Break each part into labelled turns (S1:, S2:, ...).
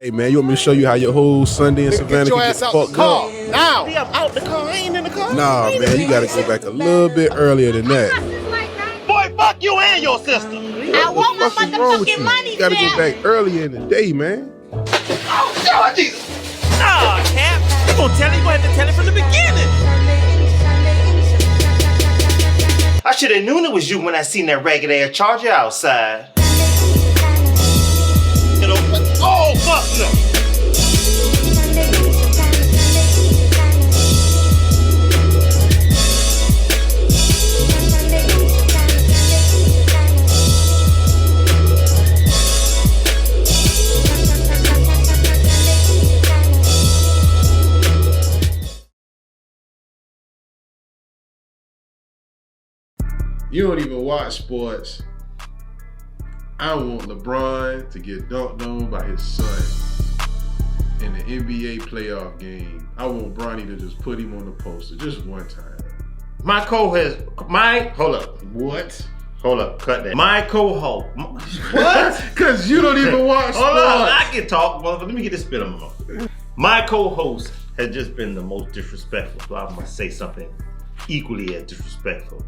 S1: Hey man, you want me to show you how your whole Sunday in Savannah
S2: Get your
S1: can
S2: ass
S1: get
S2: out the
S1: fucked
S2: car
S1: up?
S2: now. I'm out the car. I ain't in the car.
S1: Nah, man, you gotta go back a little bit earlier than that.
S2: Boy, fuck you and your sister.
S3: I want my
S1: What the fuck is wrong with
S3: motherfucking
S1: you?
S3: money
S1: You gotta go
S3: back.
S1: back earlier in the day, man.
S2: Oh, God, Jesus. Nah, Cap. You gonna tell him? You gonna have to tell him from the beginning. I should have known it was you when I seen that ragged ass Charger outside. You know, oh, fuck no.
S1: You don't even watch sports. I want LeBron to get dunked on by his son in the NBA playoff game. I want Bronny to just put him on the poster just one time.
S2: Hold up.
S1: What?
S2: Hold up, cut that. My co-host.
S1: What? Because you don't even watch sports.
S2: Hold on, I can talk, but let me get this spit on my mouth. My co-host has just been the most disrespectful, so I must say something equally as disrespectful.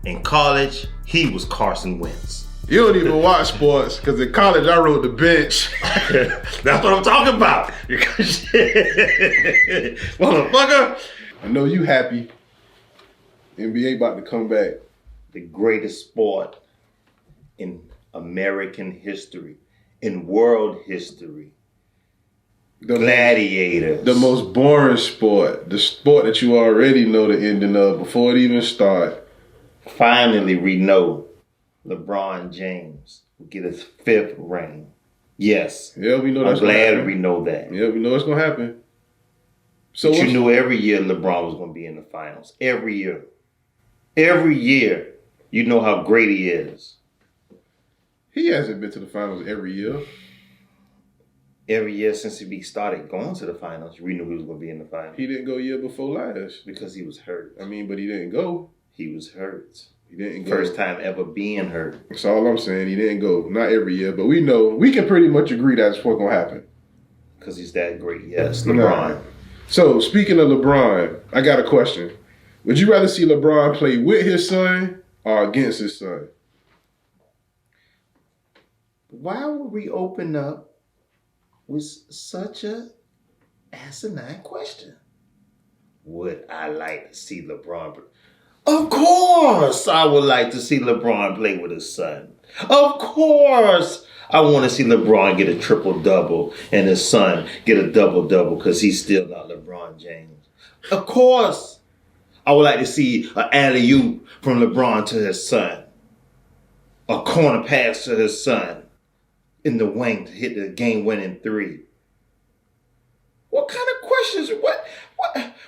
S2: In college, he was Carson Wentz.
S1: You don't even watch sports, because in college I rode the bench.
S2: That's what I'm talking about. Motherfucker.
S1: I know you happy. NBA about to come back.
S2: The greatest sport in American history, in world history. Gladiators.
S1: The most boring sport. The sport that you already know the ending of before it even starts.
S2: Finally, we know LeBron James will get his 5th ring. Yes.
S1: Yeah, we know
S2: I'm
S1: that's gonna
S2: glad
S1: happen.
S2: we know that.
S1: Yeah, we know it's gonna happen. So
S2: But you knew every year LeBron was going to be in the finals. Every year. Every year. You know how great he is.
S1: He hasn't been to the finals every year.
S2: Every year since he started going to the finals, we knew he was going to be in the finals.
S1: He didn't go year before last.
S2: Because he was hurt.
S1: I mean, but he didn't go.
S2: He was hurt.
S1: He didn't go.
S2: First time ever being hurt.
S1: That's all I'm saying. He didn't go. Not every year, but we know. We can pretty much agree that's what's going to happen.
S2: Because he's that great. Yes, LeBron.
S1: Nah. So, speaking of LeBron, I got a question. Would you rather see LeBron play with his son or against his son?
S2: Why would we open up with such a asinine question? Would I like to see LeBron play? Of course I would like to see LeBron play with his son. Of course I want to see LeBron get a triple-double and his son get a double-double because he's still not LeBron James. Of course I would like to see an alley-oop from LeBron to his son. A corner pass to his son in the wing to hit the game-winning 3. What kind of questions? What?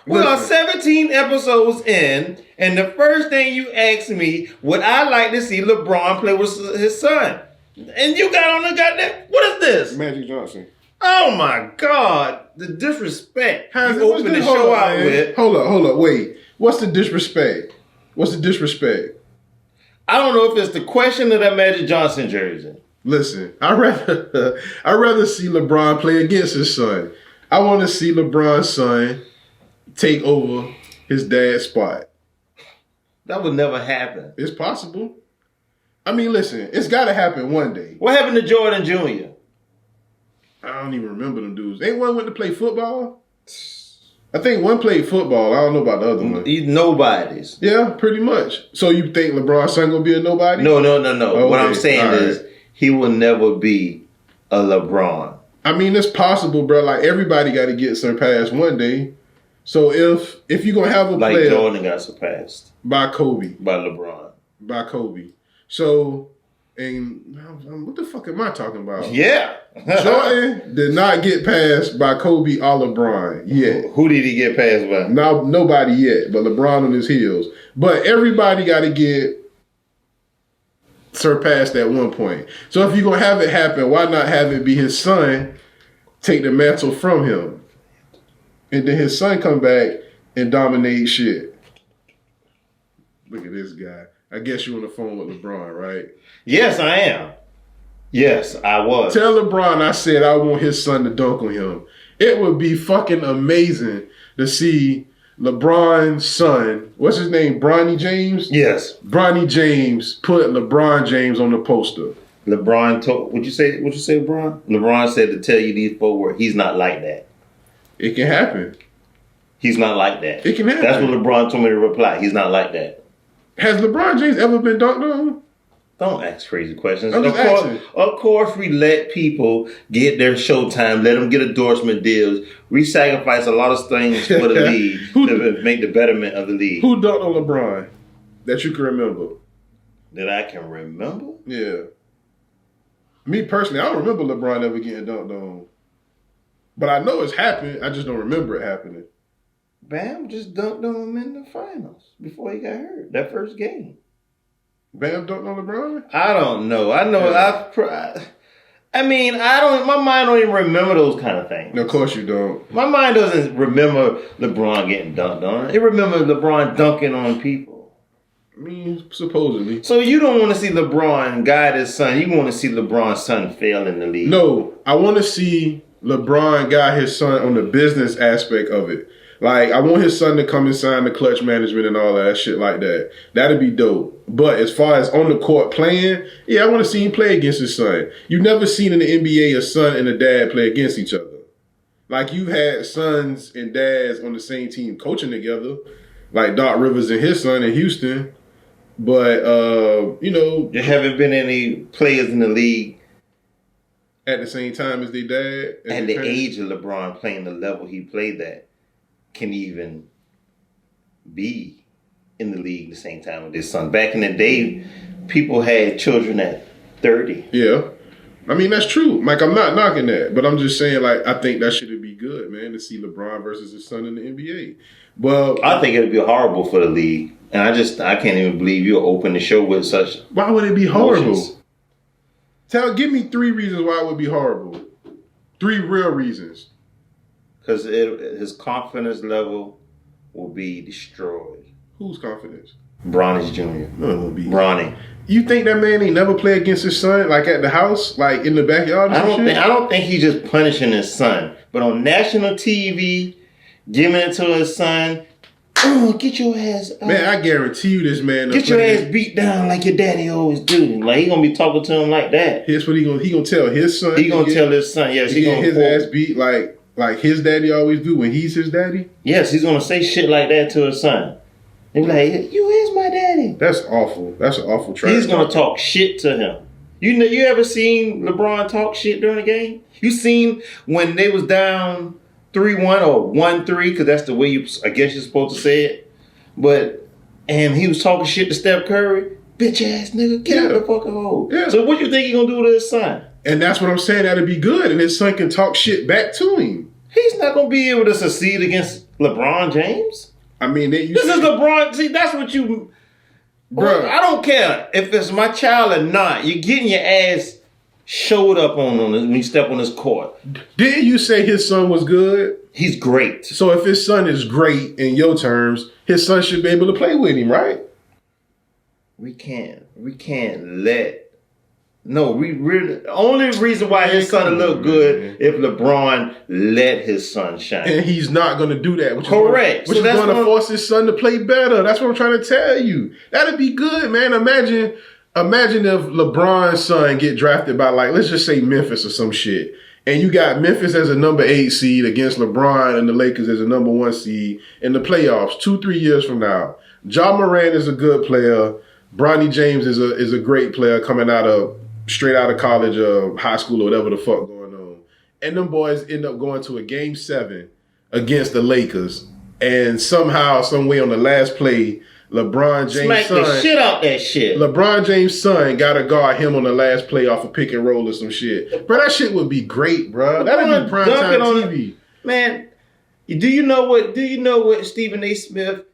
S2: We are 17 episodes in, and the first thing you asked me, would I like to see LeBron play with his son? And you got on the goddamn, what is this?
S1: Magic Johnson.
S2: Oh my God, the disrespect
S1: How's
S2: you opened the show out with.
S1: Hold up, wait. What's the disrespect? What's the disrespect?
S2: I don't know if it's the question of that Magic Johnson jersey.
S1: Listen, I'd rather see LeBron play against his son. I want to see LeBron's son take over his dad's spot.
S2: That would never happen.
S1: It's possible. I mean, listen, it's got to happen one day.
S2: What happened to Jordan Jr.?
S1: I don't even remember them dudes. Ain't one went to play football? I think one played football. I don't know about the other one.
S2: He's nobody's.
S1: Yeah, pretty much. So you think LeBron's son gonna be a nobody?
S2: No.
S1: Okay,
S2: What I'm saying is he will never be a LeBron.
S1: I mean, it's possible, bro. Like, everybody got to get surpassed one day. So if you're gonna have a
S2: Like
S1: player
S2: Jordan got surpassed
S1: by Kobe,
S2: by LeBron.
S1: by Kobe. So, and what the fuck am I talking about?
S2: Yeah.
S1: Jordan did not get passed by Kobe or LeBron yet.
S2: Who did he get passed by?
S1: No, nobody yet, but LeBron on his heels. But everybody got to get surpassed at one point. So if you're going to have it happen, why not have it be his son take the mantle from him? And then his son come back and dominate shit. Look at this guy. I guess you on the phone with LeBron, right?
S2: Yes, I am. Yes, I was.
S1: Tell LeBron I said I want his son to dunk on him. It would be fucking amazing to see LeBron's son, what's his name, Bronny James?
S2: Yes.
S1: Bronny James put LeBron James on the poster.
S2: LeBron told, what'd you say, LeBron? LeBron said to tell you these 4 words, he's not like that.
S1: It can happen.
S2: He's not like that.
S1: It can happen.
S2: That's what LeBron told me to reply. He's not like that.
S1: Has LeBron James ever been dunked on?
S2: Don't ask crazy questions.
S1: I'm just asking.
S2: Of course, we let people get their showtime, let them get endorsement deals. We sacrifice a lot of things for the league to make the betterment of the league.
S1: Who dunked on LeBron that you can remember?
S2: That I can remember?
S1: Yeah. Me personally, I don't remember LeBron ever getting dunked on. But I know it's happened. I just don't remember it happening.
S2: Bam just dunked on him in the finals before he got hurt. That first game.
S1: Bam dunked on LeBron?
S2: I don't know. I know.
S1: Yeah.
S2: I mean, I don't. My mind don't even remember those kind of things.
S1: No, of course you don't.
S2: My mind doesn't remember LeBron getting dunked on. It remembers LeBron dunking on people.
S1: I mean, supposedly.
S2: So you don't want to see LeBron guide his son. You want to see LeBron's son fail in the league.
S1: No, I want to see LeBron guide his son on the business aspect of it. Like, I want his son to come and sign the clutch management and all that shit like that. That'd be dope. But as far as on the court playing, yeah, I want to see him play against his son. You've never seen in the NBA a son and a dad play against each other. Like, you've had sons and dads on the same team coaching together, like Doc Rivers and his son in Houston. But,
S2: there haven't been any players in the league
S1: at the same time as their dad.
S2: At the age of LeBron playing the level he played at can even be in the league the same time with his son. Back in the day, people had children at 30.
S1: Yeah. I mean, that's true. Like, I'm not knocking that. But I'm just saying, like, I think that should be good, man, to see LeBron versus his son in the NBA. But
S2: I think it would be horrible for the league. And I can't even believe you'll open the show with such.
S1: Why would it be horrible?
S2: Emotions.
S1: Give me 3 reasons why it would be horrible. 3 real reasons.
S2: Because his confidence level will be destroyed.
S1: Whose confidence?
S2: Bronny's Jr.
S1: No, it won't be.
S2: Bronny.
S1: You think that man ain't never play against his son, like at the house, like in the backyard?
S2: I don't think he's just punishing his son, but on national TV, giving it to his son. Oh, get your ass.
S1: Man, I guarantee you, this man.
S2: Get your ass beat down like your daddy always do. Like, he gonna be talking to him like that.
S1: Here's what he gonna tell his son.
S2: He gonna tell his son. Yes,
S1: he gonna his ass beat like his daddy always do when he's his daddy.
S2: Yes, he's gonna say shit like that to his son. He be like, "You is my daddy."
S1: That's awful. That's an awful trash.
S2: He's gonna talk shit to him. You ever seen LeBron talk shit during a game? You seen when they was down 3-1 or 1-3, because that's the way I guess you're supposed to say it. And he was talking shit to Steph Curry. Bitch ass nigga, get out the fucking hole. Yeah. So what you think he gonna do to his son?
S1: And that's what I'm saying. That'd be good, and his son can talk shit back to him.
S2: He's not gonna be able to succeed against LeBron James.
S1: I mean,
S2: this is LeBron. See, that's what you.
S1: Bro,
S2: I don't care if it's my child or not. You're getting your ass showed up on when you step on this court.
S1: Didn't you say his son was good?
S2: He's great.
S1: So if his son is great in your terms, his son should be able to play with him, right?
S2: We can't let. No, we really. The only reason why his son look good if LeBron let his son shine,
S1: and he's not going to do that.
S2: Correct.
S1: Which is going to force his son to play better. That's what I'm trying to tell you. That'd be good, man. Imagine if LeBron's son get drafted by, like, let's just say Memphis or some shit, and you got Memphis as a number 8 seed against LeBron and the Lakers as a number 1 seed in the playoffs 2-3 years from now. Ja Morant is a good player. Bronny James is a great player coming straight out of college or high school or whatever the fuck going on. And them boys end up going to a game 7 against the Lakers. And somehow, some way on the last play, LeBron James'
S2: smack
S1: son,
S2: the shit out that shit.
S1: LeBron James' son got to guard him on the last play off a pick and roll or some shit. Bro, that shit would be great, bro. That'd be prime time TV.
S2: Man, do you know what Stephen A. Smith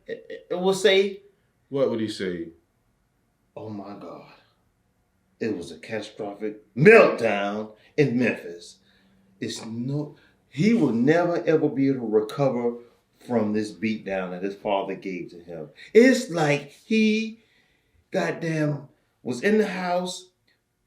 S2: will say?
S1: What would he say?
S2: Oh my God. It was a catastrophic meltdown in Memphis. He will never ever be able to recover from this beatdown that his father gave to him. It's like he, goddamn, was in the house.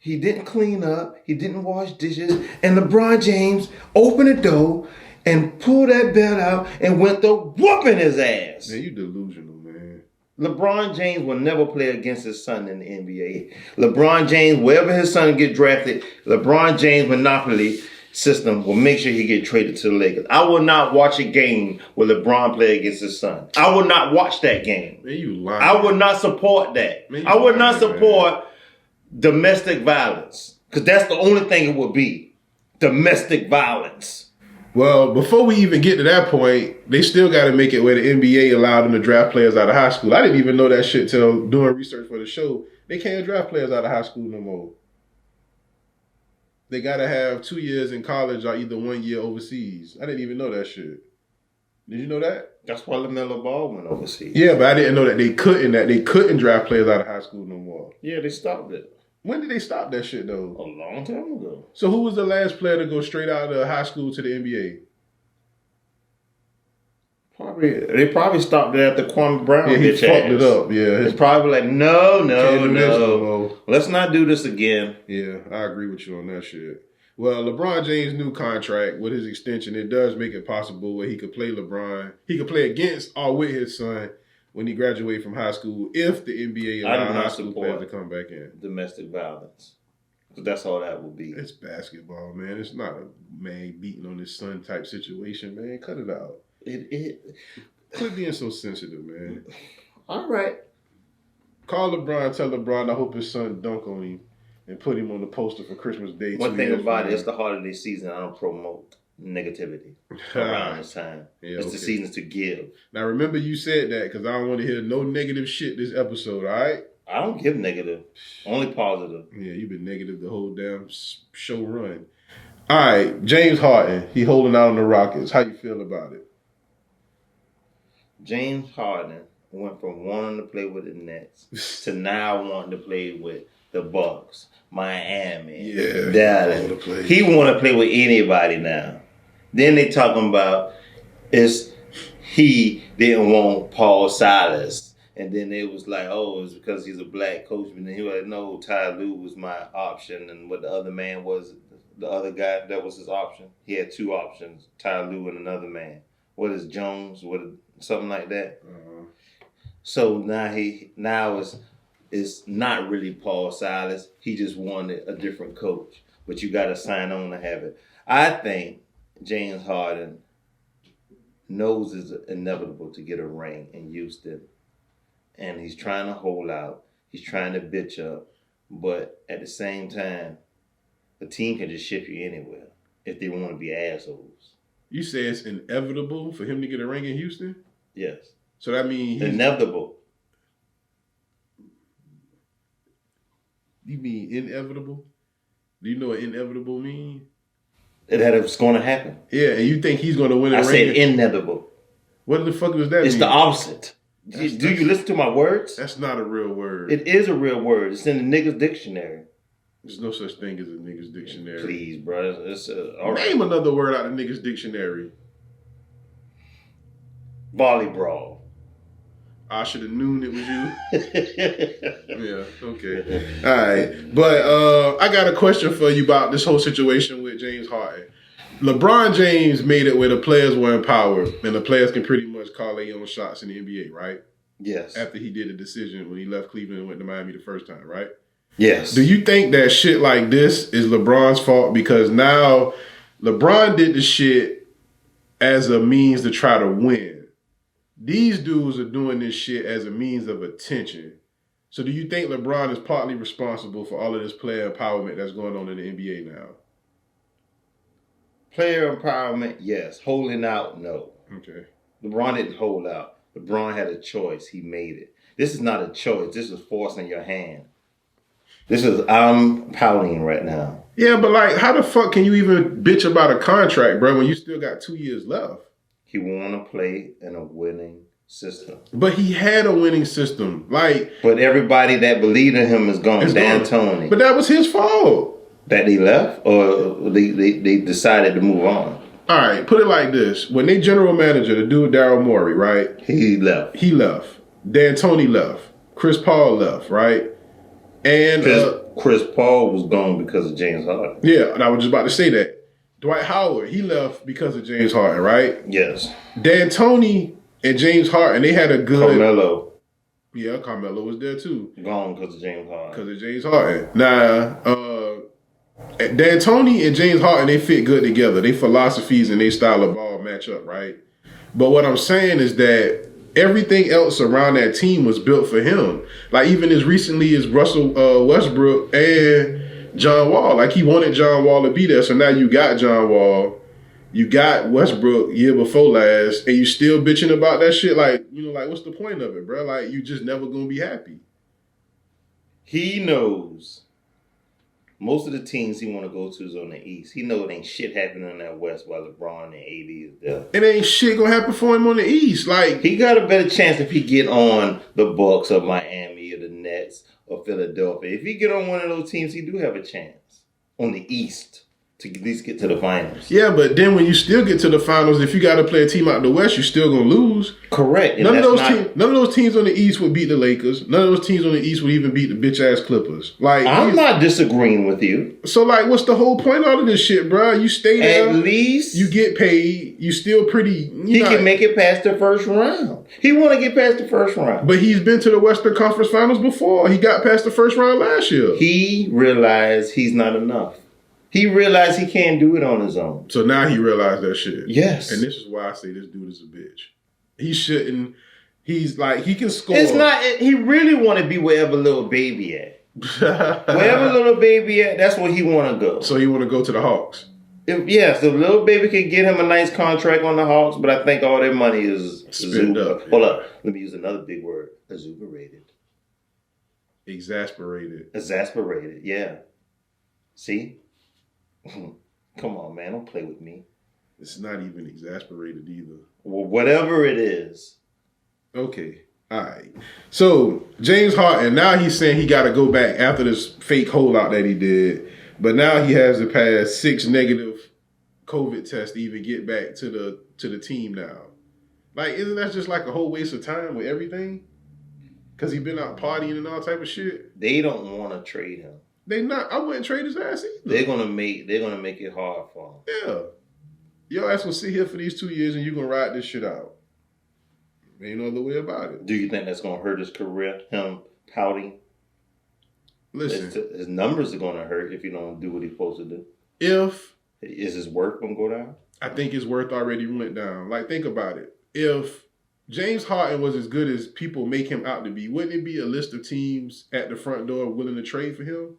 S2: He didn't clean up. He didn't wash dishes. And LeBron James opened the door and pulled that belt out and went to whooping his ass.
S1: Man, you delusional, man.
S2: LeBron James will never play against his son in the NBA. LeBron James, wherever his son get drafted, LeBron James monopoly system will make sure he get traded to the Lakers. I will not watch a game where LeBron play against his son. I will not watch that game.
S1: Man, you lying.
S2: I would not support that.
S1: Man,
S2: I would not
S1: lying,
S2: support domestic violence. Because that's the only thing it would be. Domestic violence.
S1: Well, before we even get to that point, they still got to make it where the NBA allowed them to draft players out of high school. I didn't even know that shit till doing research for the show. They can't draft players out of high school no more. They got to have 2 years in college or either 1 year overseas. I didn't even know that shit. Did you know that?
S2: That's why LaMelo Ball went overseas.
S1: Yeah, but I didn't know that they couldn't draft players out of high school no more.
S2: Yeah, they stopped it.
S1: When did they stop that shit though?
S2: A long time ago.
S1: So who was the last player to go straight out of high school to the NBA?
S2: They probably stopped it at the Kwame Brown.
S1: Yeah, he fucked it up. Yeah,
S2: it's probably like no.
S1: No.
S2: Let's not do this again.
S1: Yeah, I agree with you on that shit. Well, LeBron James' new contract with his extension, it does make it possible where he could play LeBron. He could play against or with his son when he graduates from high school if the NBA allows high school players to come back in.
S2: Domestic violence. Because that's all that will be.
S1: It's basketball, man. It's not a man beating on his son type situation, man. Cut it out. Quit being so sensitive, man.
S2: All right.
S1: Call LeBron, tell LeBron I hope his son dunk on him and put him on the poster for Christmas Day.
S2: One thing about it, it's the holiday season. I don't promote negativity around this time. Yeah, it's the season to give.
S1: Now remember you said that because I don't want to hear no negative shit this episode, all right?
S2: I don't give negative. Only positive.
S1: Yeah, you've been negative the whole damn show run. All right, James Harden, he holding out on the Rockets. How you feel about it?
S2: James Harden went from wanting to play with the Nets to now wanting to play with the Bucks, Miami, Dallas. He want to play with anybody now. Then they talking about he didn't want Paul Silas. And then it was like, oh, it's because he's a black coach. And then he was like, no, Ty Lue was my option. And what the other man was, the other guy, that was his option. He had two options, Ty Lue and another man. What is Jones? Something like that. Uh-huh. So now it's not really Paul Silas. He just wanted a different coach. But you got to sign on to have it. I think James Harden knows it's inevitable to get a ring in Houston. And he's trying to hold out. He's trying to bitch up. But at the same time, the team can just ship you anywhere if they want to be assholes.
S1: You say it's inevitable for him to get a ring in Houston?
S2: Yes.
S1: So that means
S2: inevitable.
S1: You mean inevitable? Do you know what inevitable means?
S2: That it's going to happen.
S1: Yeah, and you think he's going to win a ring?
S2: I said inevitable.
S1: What the fuck does that mean?
S2: It's the opposite. Do you listen to my words?
S1: That's not a real word.
S2: It is a real word. It's in the niggas dictionary.
S1: There's no such thing as a niggas dictionary.
S2: Please, bro.
S1: Name another word out of niggas dictionary.
S2: Volleyball.
S1: I should have known it was you. Yeah, okay. All right. But I got a question for you about this whole situation with James Harden. LeBron James made it where the players were empowered and the players can pretty much call their own shots in the NBA, right?
S2: Yes.
S1: After he did a decision when he left Cleveland and went to Miami the first time, right?
S2: Yes.
S1: Do you think that shit like this is LeBron's fault? Because now LeBron did the shit as a means to try to win. These dudes are doing this shit as a means of attention. So do you think LeBron is partly responsible for all of this player empowerment that's going on in the NBA now?
S2: Player empowerment, yes. Holding out, no.
S1: Okay.
S2: LeBron didn't hold out. LeBron had a choice. He made it. This is not a choice. This is forcing your hand. This is, I'm pouting right now.
S1: Yeah, but like, how the fuck can you even bitch about a contract, bro, when you still got 2 years left?
S2: He want to play in a winning system.
S1: But he had a winning system.
S2: But everybody that believed in him is gone. D'Antoni.
S1: But that was his fault.
S2: That he left? Or they decided to move on?
S1: All right, put it like this. When they general manager, the dude Daryl Morey, right?
S2: He left.
S1: He left. D'Antoni left. Chris Paul left, right? And
S2: Chris Paul was gone because of James Harden.
S1: Yeah, and I was just about to say that. Dwight Howard, he left because of James Harden, right?
S2: Yes.
S1: D'Antoni and James Harden, they had a good...
S2: Carmelo.
S1: Yeah, Carmelo was there too.
S2: Gone because of James Harden.
S1: Because of James Harden. Now, D'Antoni and James Harden, they fit good together. Their philosophies and their style of ball match up, right? But what I'm saying is that everything else around that team was built for him. Like even as recently as Russell Westbrook and John Wall. Like he wanted John Wall to be there. So now you got John Wall. You got Westbrook year before last. And you still bitching about that shit. Like, like what's the point of it, bro? Like you just never going to be happy.
S2: He knows most of the teams he want to go to is on the East. He know it ain't shit happening on that West while LeBron and AD is there.
S1: It ain't shit gonna happen for him on the East. Like
S2: he got a better chance if he get on the Bucks or Miami or the Nets or Philadelphia. If he get on one of those teams, he do have a chance on the East to at least get to the finals.
S1: Yeah, but then when you still get to the finals, if you got to play a team out the West, you're still gonna lose.
S2: Correct.
S1: None of those teams on the East would beat the Lakers. None of those teams on the East would even beat the bitch ass Clippers. Like
S2: I'm not disagreeing with you.
S1: So like, what's the whole point of all of this shit, bro? You stay there.
S2: At least
S1: you get paid. You still pretty.
S2: He can make it past the first round. He want to get past the first round.
S1: But he's been to the Western Conference Finals before. He got past the first round last year.
S2: He realized he's not enough. He realized he can't do it on his own.
S1: So now he realized that shit.
S2: Yes.
S1: And this is why I say this dude is a bitch. He shouldn't. He's like, he can score.
S2: It's not, he really want to be wherever little baby at. Wherever little baby at, that's where he want to go.
S1: So he want to go to the Hawks.
S2: Yes, the little baby can get him a nice contract on the Hawks, but I think all their money is
S1: spent up.
S2: Hold up. Let me use another big word. Exuberated.
S1: Exasperated.
S2: Exasperated, yeah. See? Come on, man. Don't play with me.
S1: It's not even exasperated either.
S2: Well, whatever it is.
S1: Okay. All right. So, James Harden, now he's saying he got to go back after this fake holdout that he did. But now he has to pass 6 negative COVID tests to even get back to the team now. Like, isn't that just like a whole waste of time with everything? Because he's been out partying and all type of shit.
S2: They don't want to trade him.
S1: They not. I wouldn't trade his ass either.
S2: They're gonna make it hard for him.
S1: Yeah. Your ass gonna sit here for these 2 years and you're gonna ride this shit out. Ain't no other way about it.
S2: Do you think that's gonna hurt his career? Him pouting?
S1: Listen.
S2: His numbers are gonna hurt if he don't do what he's supposed to do. Is his worth gonna go down?
S1: I think his worth already went down. Like, think about it. If James Harden was as good as people make him out to be, wouldn't it be a list of teams at the front door willing to trade for him?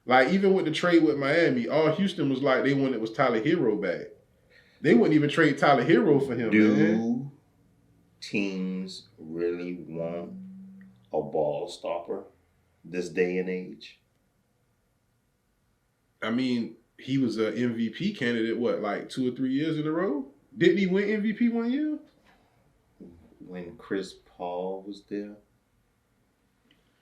S1: Like, even with the trade with Miami, all Houston was like, they wanted was Tyler Hero back. They wouldn't even trade Tyler Hero for him.
S2: Do teams really want a ball stopper this day and age?
S1: I mean, he was an MVP candidate, like 2 or 3 years in a row? Didn't he win MVP one year?
S2: When Chris Paul was there?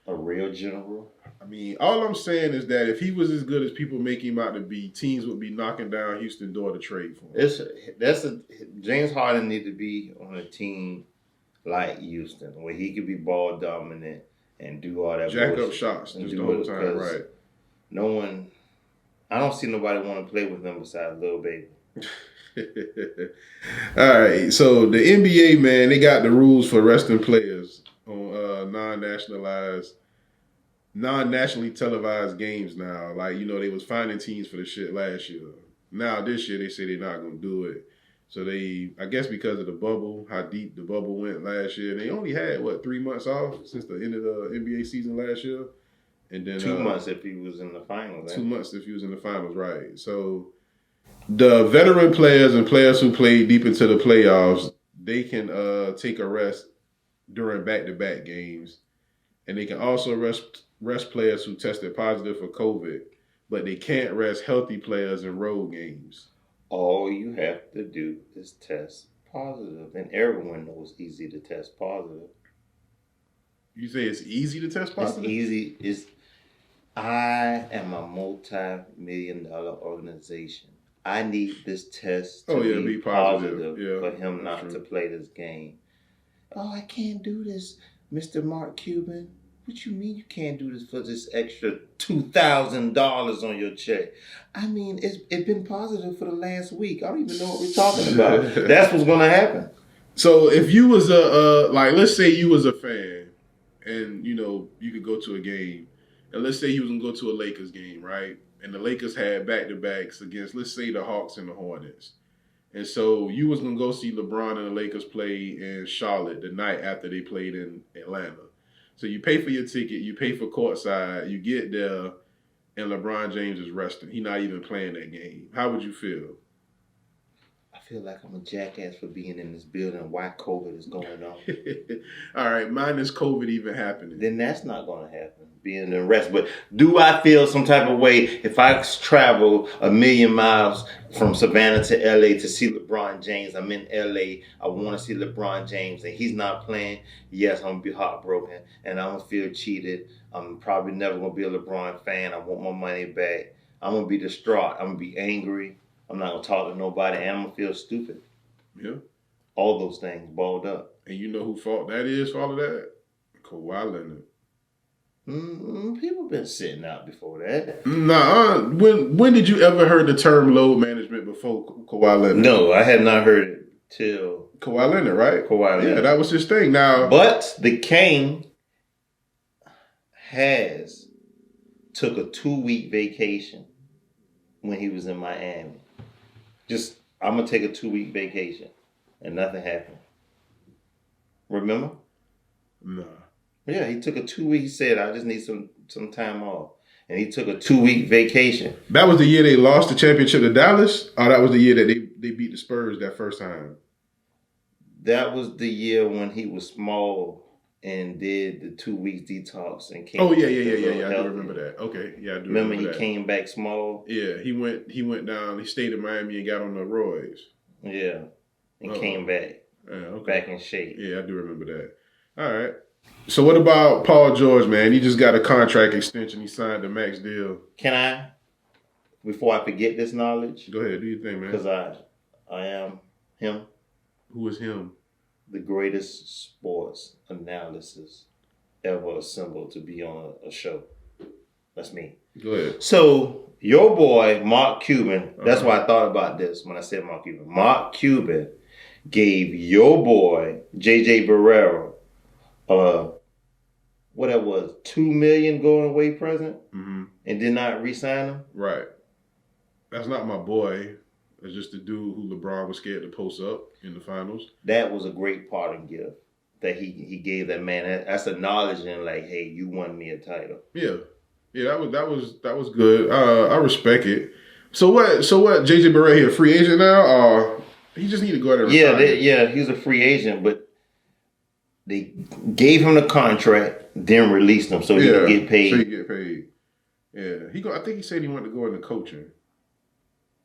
S2: A real general?
S1: I mean, all I'm saying is that if he was as good as people make him out to be, teams would be knocking down Houston door to trade for him.
S2: James Harden need to be on a team like Houston, where he could be ball dominant and do all that.
S1: Jack up shots just the whole time, right?
S2: I don't see nobody want to play with him besides Lil Baby.
S1: All right, so the NBA, man, they got the rules for resting players on non-nationally televised games now. Like, they was finding teams for the shit last year. Now this year they say they're not gonna do it. So I guess because of the bubble, how deep the bubble went last year, they only had 3 months off since the end of the NBA season last year, and then
S2: 2 months if he was in the finals.
S1: 2 months if he was in the finals, right? So the veteran players and players who played deep into the playoffs, they can take a rest during back-to-back games, and they can also rest players who tested positive for COVID, but they can't rest healthy players in road games.
S2: All you have to do is test positive, and everyone knows it's easy to test positive.
S1: You say it's easy to test positive?
S2: It's easy. I am a multi-million-dollar organization. I need this test to be positive for him not to play this game. Oh, I can't do this, Mr. Mark Cuban. What you mean you can't do this for this extra $2,000 on your check? I mean, it's been positive for the last week. I don't even know what we're talking about. That's what's going to happen.
S1: So if you was let's say you was a fan and, you could go to a game, and let's say you was going to go to a Lakers game, right? And the Lakers had back-to-backs against, let's say, the Hawks and the Hornets. And so you was going to go see LeBron and the Lakers play in Charlotte the night after they played in Atlanta. So you pay for your ticket, you pay for courtside, you get there, and LeBron James is resting. He's not even playing that game. How would you feel?
S2: I feel like I'm a jackass for being in this building while COVID is going on.
S1: All right, minus COVID even happening.
S2: Then that's not going to happen, being in rest. But do I feel some type of way if I travel 1,000,000 miles from Savannah to LA to see LeBron James? I'm in LA. I want to see LeBron James, and he's not playing. Yes, I'm going to be heartbroken, and I'm going to feel cheated. I'm probably never going to be a LeBron fan. I want my money back. I'm going to be distraught. I'm going to be angry. I'm not going to talk to nobody, and I'm going to feel stupid.
S1: Yeah.
S2: All those things balled up.
S1: And you know who fault that is for all of that? Kawhi Leonard.
S2: People been sitting out before that.
S1: Nah, when did you ever heard the term load management before Kawhi Leonard?
S2: No, I had not heard it till
S1: Kawhi Leonard, right?
S2: Kawhi Leonard.
S1: Yeah, that was his thing. Now,
S2: but the King took a 2-week vacation when he was in Miami. I'm gonna take a 2-week vacation, and nothing happened. Remember?
S1: Nah.
S2: Yeah, he took a 2-week. He said, "I just need some time off," and he took a 2-week vacation.
S1: That was the year they lost the championship to Dallas, or that was the year that they beat the Spurs that first time.
S2: That was the year when he was small and did the 2 weeks detox and came.
S1: Oh yeah. I do remember that. Okay, yeah, I do remember
S2: he
S1: that.
S2: came back small.
S1: Yeah, he went down. He stayed in Miami and got on the roids.
S2: Yeah, and came back.
S1: Yeah, okay.
S2: Back in shape.
S1: Yeah, I do remember that. All right. So what about Paul George, man? He just got a contract extension. He signed the max deal.
S2: Can I, before I forget this knowledge?
S1: Go ahead, do your thing, man.
S2: Because I am him.
S1: Who is him?
S2: The greatest sports analysis ever assembled to be on a show. That's me.
S1: Go ahead.
S2: So your boy, Mark Cuban, that's why I thought about this when I said Mark Cuban. Mark Cuban gave your boy, J.J. Barrera, what that was, $2 million going away present, and did not re-sign him?
S1: Right. That's not my boy. It's just the dude who LeBron was scared to post up in the finals.
S2: That was a great parting gift that he gave that man. That's acknowledging, like, hey, you won me a title.
S1: Yeah, that was good. I respect it. So what? JJ Barea here, free agent now, or he just need to go out and retire?
S2: He's a free agent, but they gave him the contract, then released him so he could get paid.
S1: So he get paid. Yeah, I think he said he wanted to go into coaching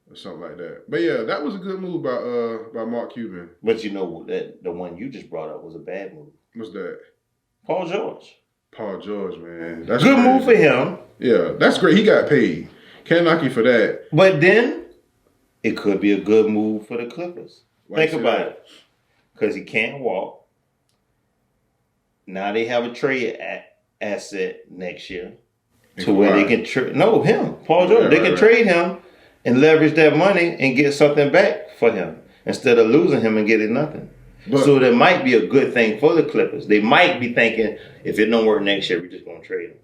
S1: or something like that. But yeah, that was a good move by Mark Cuban.
S2: But you know that the one you just brought up was a bad move.
S1: What's that?
S2: Paul George.
S1: Paul George, man. That's
S2: good
S1: crazy.
S2: Move for him.
S1: Yeah, that's great. He got paid. Can't knock you for that.
S2: But then it could be a good move for the Clippers.
S1: Think
S2: about it. Because he can't walk. Now they have a trade asset next year to where they can trade. No, him, Paul George. They can trade him and leverage that money and get something back for him instead of losing him and getting nothing. So that might be a good thing for the Clippers. They might be thinking, if it don't work next year, we're just going to trade him.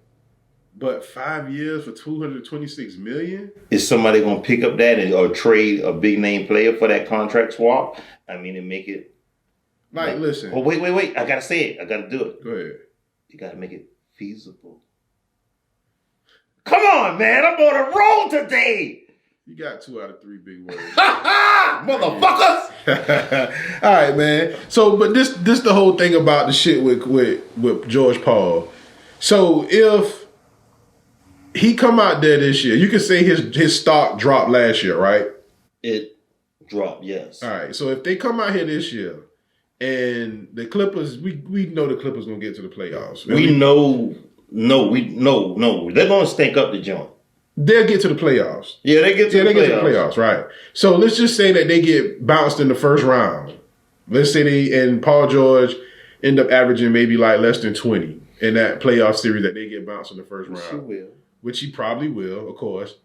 S1: But 5 years for $226 million?
S2: Is somebody going to pick up that or trade a big name player for that contract swap? I mean, and make it.
S1: Listen.
S2: Oh, wait. I got to say it. I got to do it.
S1: Go ahead.
S2: You got to make it feasible. Come on, man. I'm on a roll today.
S1: You got 2 out of 3 big words.
S2: Motherfuckers!
S1: All right, man. So, but this the whole thing about the shit with George Paul. So, if he come out there this year, you can say his stock dropped last year, right?
S2: It dropped, yes.
S1: All right. So, if they come out here this year and the Clippers, we know the Clippers going to get to the playoffs.
S2: No. They're going to stink up the joint.
S1: They'll get to the playoffs.
S2: Yeah, they get to the
S1: playoffs, right? So let's just say that they get bounced in the first round. Let's say and Paul George end up averaging maybe like less than 20 in that playoff series that they get bounced in the first round.
S2: Which he will.
S1: Which he probably will, of course.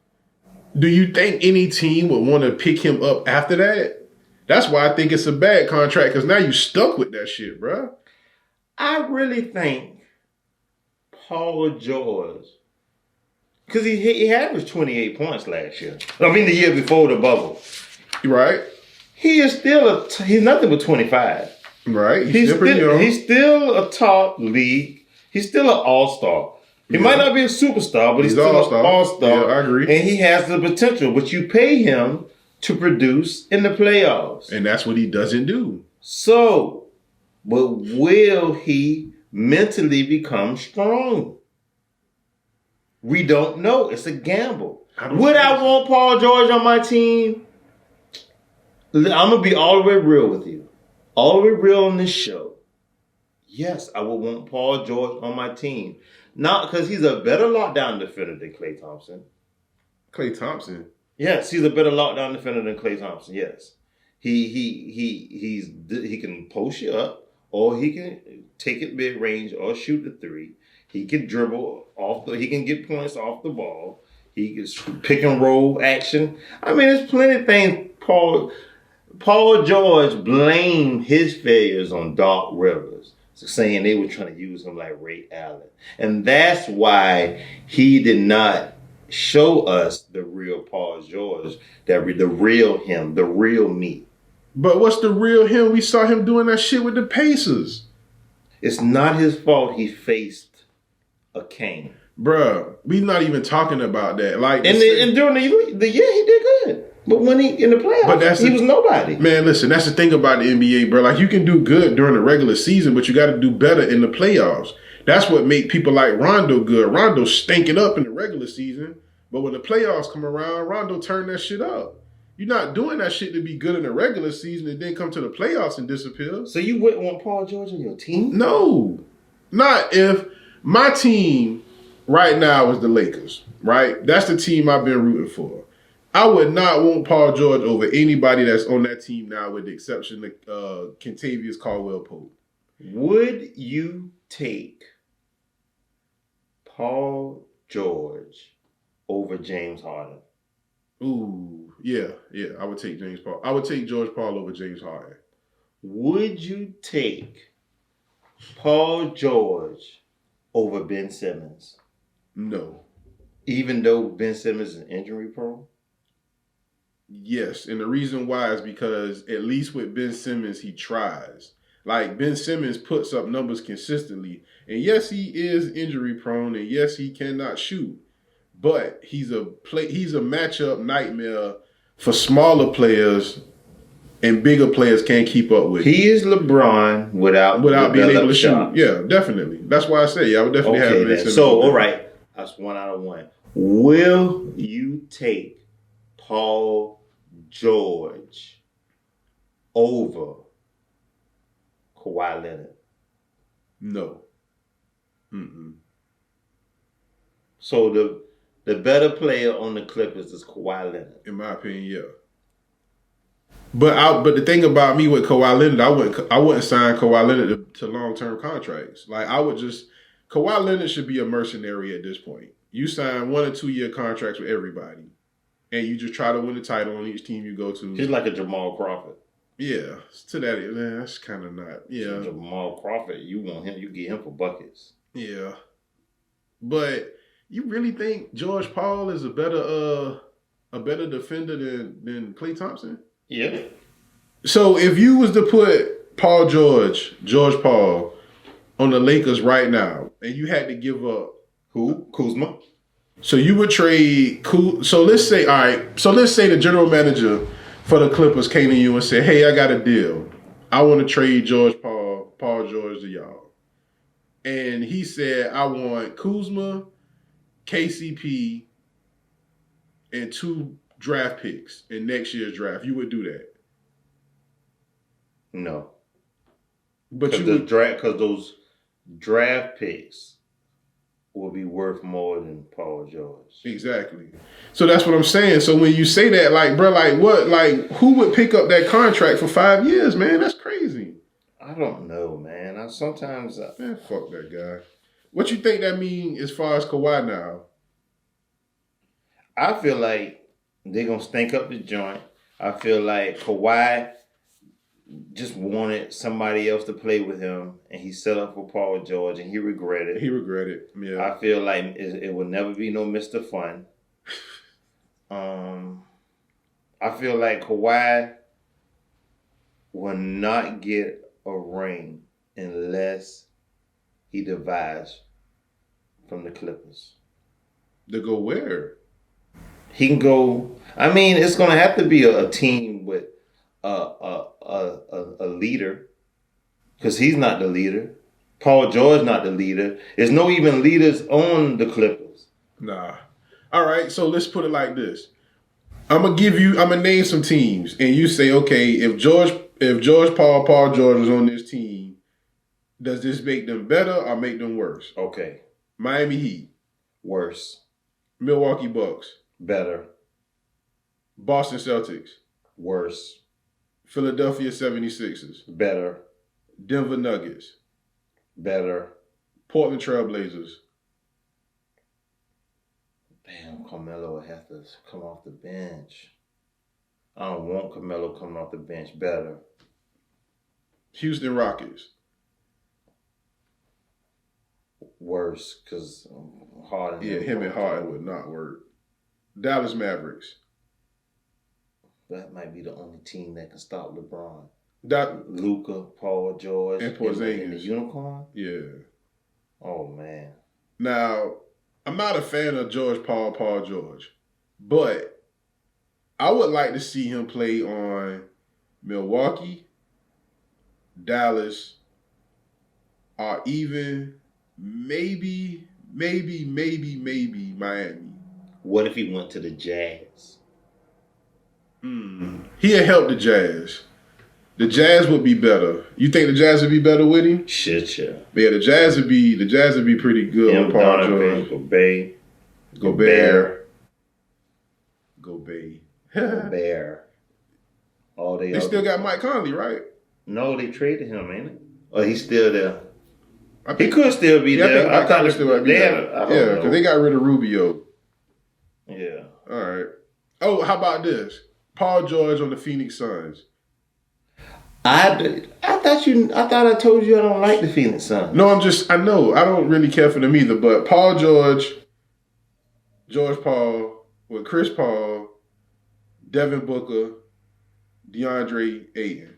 S1: Do you think any team would want to pick him up after that? That's why I think it's a bad contract, because now you stuck with that shit, bro.
S2: I really think Paul George, because he averaged 28 points last year. I mean, the year before the bubble.
S1: Right.
S2: He is still he's nothing but 25.
S1: Right. He's still pretty young.
S2: He's still a top league. He's still an all-star. He might not be a superstar, but he's still an all-star.
S1: Yeah, I agree.
S2: And he has the potential, but you pay him to produce in the playoffs.
S1: And that's what he doesn't do.
S2: So, but will he mentally become strong? We don't know. It's a gamble. Would I want Paul George on my team? I'm going to be all the way real with you. All the way real on this show. Yes, I would want Paul George on my team. Not because he's a better lockdown defender than Klay Thompson.
S1: Klay Thompson?
S2: Yes, he's a better lockdown defender than Klay Thompson. Yes. He can post you up, or he can take it mid-range or shoot the three. He can dribble he can get points off the ball. He can pick and roll action. I mean, there's plenty of things Paul George blamed his failures on Doc Rivers, saying they were trying to use him like Ray Allen. And that's why he did not show us the real Paul George, the real him, the real me.
S1: But what's the real him? We saw him doing that shit with the Pacers.
S2: It's not his fault he faced a king.
S1: Bruh, we're not even talking about that. Like,
S2: and during the year, he did good. But when he in the playoffs, he was nobody.
S1: Man, listen, that's the thing about the NBA, bro. Like, you can do good during the regular season, but you got to do better in the playoffs. That's what make people like Rondo good. Rondo stinking up in the regular season, but when the playoffs come around, Rondo turn that shit up. You're not doing that shit to be good in the regular season and then come to the playoffs and disappear.
S2: So you wouldn't want Paul George on your team?
S1: No. Not if my team right now is the Lakers, right? That's the team I've been rooting for. I would not want Paul George over anybody that's on that team now, with the exception of Kentavious Caldwell-Pope.
S2: Would you take Paul George over James Harden?
S1: Ooh, yeah. I would take James Paul. I would take George Paul over James Harden.
S2: Would you take Paul George over Ben Simmons?
S1: No.
S2: Even though Ben Simmons is injury prone?
S1: Yes, and the reason why is because at least with Ben Simmons, he tries. Like, Ben Simmons puts up numbers consistently. And yes, he is injury prone, and yes, he cannot shoot. But he's a matchup nightmare for smaller players, and bigger players can't keep up with.
S2: He is LeBron without
S1: being able to shoot. Yeah, definitely. That's why I say I would definitely have Ben Simmons.
S2: So, all right. That's 1 out of 1. Will you take Paul George over Kawhi Leonard?
S1: No. Mm-mm.
S2: So the better player on the Clippers is Kawhi Leonard.
S1: In my opinion, yeah. But the thing about me with Kawhi Leonard, I wouldn't sign Kawhi Leonard to long-term contracts. Like, Kawhi Leonard should be a mercenary at this point. You sign 1 or 2 year contracts with everybody, and you just try to win the title on each team you go to.
S2: He's like a Jamal Crawford.
S1: Yeah, to that, that's kind of not. Yeah,
S2: so Jamal Crawford, you want him, you get him for buckets.
S1: Yeah, but you really think George Paul is a better defender than Klay Thompson?
S2: Yeah.
S1: So if you was to put George Paul on the Lakers right now, and you had to give up
S2: who? Kuzma.
S1: So you would trade So let's say the general manager for the Clippers came to you and said, "Hey, I got a deal. I want to trade Paul George to y'all." And he said, "I want Kuzma, KCP, and 2 draft picks in next year's draft." You would do that?
S2: No.
S1: But you would
S2: because those draft picks will be worth more than Paul George.
S1: Exactly. So that's what I'm saying. So when you say that, like, bro, like what, like who would pick up that contract for 5 years, man? That's crazy.
S2: I don't know, man. Sometimes
S1: Man, fuck that guy. What you think that mean as far as Kawhi now?
S2: I feel like they're gonna stink up the joint. I feel like Kawhi just wanted somebody else to play with him, and he set up for Paul George, and he regretted.
S1: He regretted. Yeah.
S2: I feel like it will never be no Mr. Fun. I feel like Kawhi will not get a ring unless he divides from the Clippers.
S1: To go where?
S2: He can go. I mean, it's going to have to be a team with a leader, because he's not the leader. Paul George not the leader. There's no even leaders on the Clippers.
S1: Nah. All right, so let's put it like this. I'm gonna name some teams, and you say, okay, if Paul George is on this team, does this make them better or make them worse?
S2: Okay.
S1: Miami Heat.
S2: Worse.
S1: Milwaukee Bucks.
S2: Better.
S1: Boston Celtics.
S2: Worse.
S1: Philadelphia 76ers.
S2: Better.
S1: Denver Nuggets.
S2: Better.
S1: Portland Trailblazers.
S2: Damn, Carmelo would have to come off the bench. I don't want Carmelo coming off the bench. Better.
S1: Houston Rockets.
S2: Worse, because Harden.
S1: Yeah, him and Harden would not work. Dallas Mavericks.
S2: That might be the only team that can stop LeBron.
S1: Luka,
S2: Paul George,
S1: and Porzingis.
S2: And the Unicorn?
S1: Yeah.
S2: Oh, man.
S1: Now, I'm not a fan of Paul George, but I would like to see him play on Milwaukee, Dallas, or even maybe Miami.
S2: What if he went to the Jazz?
S1: He'd help the Jazz. The Jazz would be better. You think the Jazz would be better with him?
S2: Shit, yeah.
S1: Yeah, the Jazz would be pretty good on Paul George.
S2: Gobert. Oh,
S1: they still got Mike Conley, right?
S2: No, they traded him, ain't it? Or he's still there? He could still be there.
S1: I thought he still might be there. Yeah, because they got rid of Rubio.
S2: Yeah.
S1: All right. Oh, how about this? Paul George on the Phoenix Suns.
S2: I thought I told you I don't like the Phoenix Suns.
S1: No, I know. I don't really care for them either, but Paul George Paul, with Chris Paul, Devin Booker, DeAndre Ayton.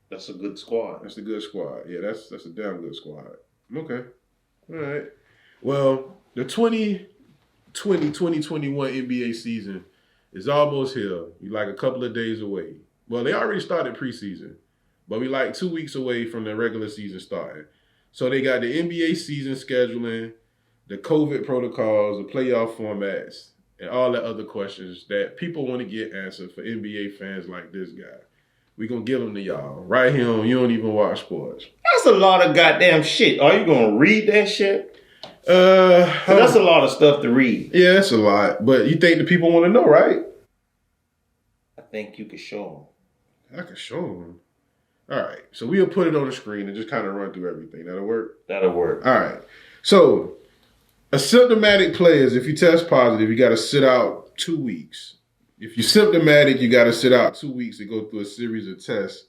S2: That's a good squad.
S1: That's a good squad. Yeah, that's a damn good squad. Okay. All right. Well, the 2020-2021 NBA season is almost here. We're like a couple of days away. Well, they already started preseason, but we like 2 weeks away from the regular season starting. So they got the NBA season scheduling, the COVID protocols, the playoff formats, and all the other questions that people want to get answered for NBA fans like this guy. We're going to give them to y'all right here on You Don't Even Watch Sports.
S2: That's a lot of goddamn shit. Are you going to read that shit? That's a lot of stuff to read.
S1: Yeah, that's a lot. But you think the people want to know, right?
S2: I think you can show them.
S1: I can show them. All right. So we'll put it on the screen and just kind of run through everything. That'll work?
S2: That'll work.
S1: All right. So asymptomatic players, if you test positive, you got to sit out 2 weeks. If you're symptomatic, you got to sit out 2 weeks to go through a series of tests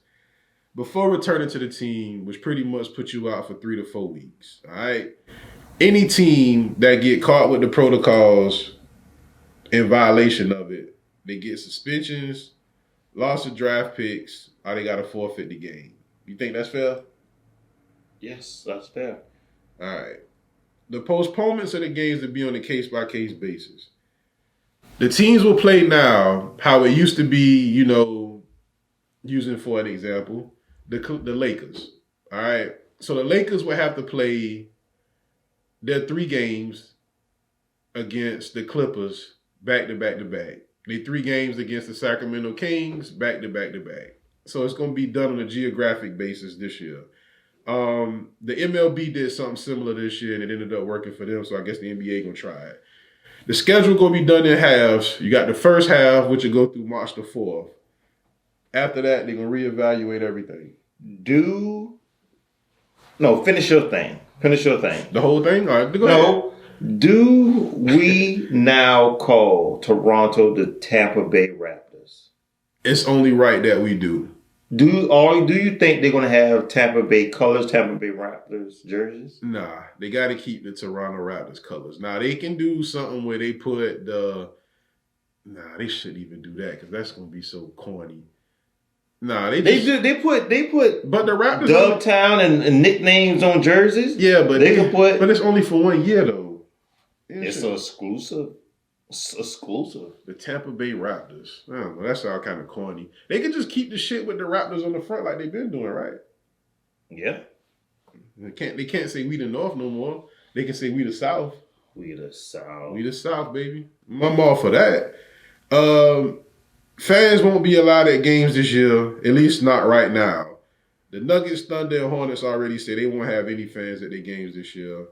S1: before returning to the team, which pretty much puts you out for 3 to 4 weeks. All right. Any team that get caught with the protocols in violation of it, they get suspensions, loss of draft picks, or they got to forfeit the game. You think that's fair?
S2: Yes, that's fair.
S1: All right. The postponements of the games will be on a case-by-case basis. The teams will play now how it used to be, using for an example, the Lakers. All right. So the Lakers will have to play their 3 games against the Clippers back to back to back. They 3 games against the Sacramento Kings back to back to back. So it's going to be done on a geographic basis this year. The MLB did something similar this year and it ended up working for them. So I guess the NBA going to try it. The schedule going to be done in halves. You got the first half, which will go through March the 4th. After that, they're going to reevaluate everything.
S2: Finish your thing.
S1: The whole thing? All right, go ahead.
S2: No. Do we now call Toronto the Tampa Bay Raptors?
S1: It's only right that we do.
S2: Do you think they're going to have Tampa Bay colors, Tampa Bay Raptors jerseys?
S1: Nah, they got to keep the Toronto Raptors colors. Now, they can do something where they put the... Nah, they shouldn't even do that because that's going to be so corny. Nah, they put
S2: But
S1: the Raptors...
S2: Dubtown and nicknames on jerseys?
S1: Yeah, but
S2: they can put...
S1: But it's only for 1 year, though.
S2: It's an exclusive.
S1: The Tampa Bay Raptors. I don't know. That's all kind of corny. They could just keep the shit with the Raptors on the front like they've been doing, right?
S2: Yeah.
S1: They can't say we the North no more. They can say we the South.
S2: We the South.
S1: We the South, baby. I'm all for that. Fans won't be allowed at games this year, at least not right now. The Nuggets, Thunder, and Hornets already said they won't have any fans at their games this year.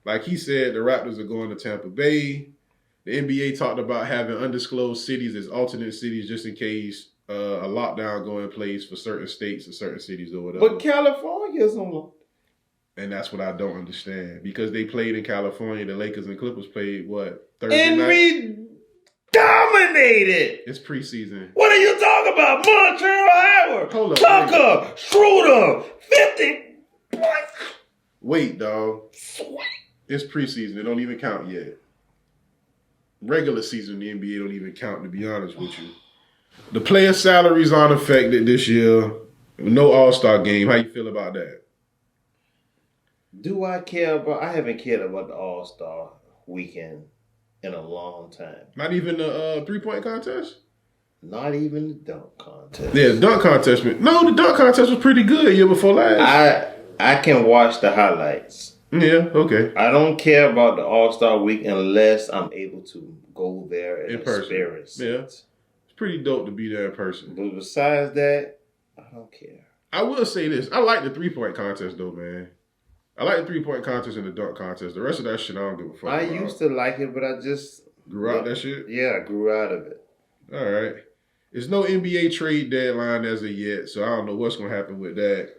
S1: Like he said, the Raptors are going to Tampa Bay. The NBA talked about having undisclosed cities as alternate cities just in case a lockdown go in place for certain states or certain cities or whatever.
S2: But California's on lockdown.
S1: And that's what I don't understand. Because they played in California, the Lakers and Clippers played, Thursday
S2: and
S1: night?
S2: We dominated.
S1: It's preseason.
S2: What are you talking about? Montreal Howard,
S1: Hold up,
S2: Tucker, Schroeder, 50 points.
S1: Wait, dog. It's preseason. It don't even count yet. Regular season, the NBA don't even count, to be honest with you. The player salaries aren't affected this year. No All-Star game. How you feel about that?
S2: Do I care about... I haven't cared about the All-Star weekend in a long time.
S1: Not even the three-point contest?
S2: Not even the dunk contest.
S1: Yeah, the dunk contest. No, the dunk contest was pretty good year before last.
S2: I can watch the highlights.
S1: Yeah, okay.
S2: I don't care about the All-Star week unless I'm able to go there and
S1: in person.
S2: Experience it.
S1: Yeah. It's pretty dope to be there in person.
S2: But besides that, I don't care.
S1: I will say this. I like the three-point contest, though, man. I like the three-point contest and the dunk contest. The rest of that shit, I don't give a fuck
S2: I
S1: about.
S2: used to like it, but I just...
S1: Grew out that shit?
S2: Yeah, I grew out of it.
S1: All right. There's no NBA trade deadline as of yet, so I don't know what's going to happen with that.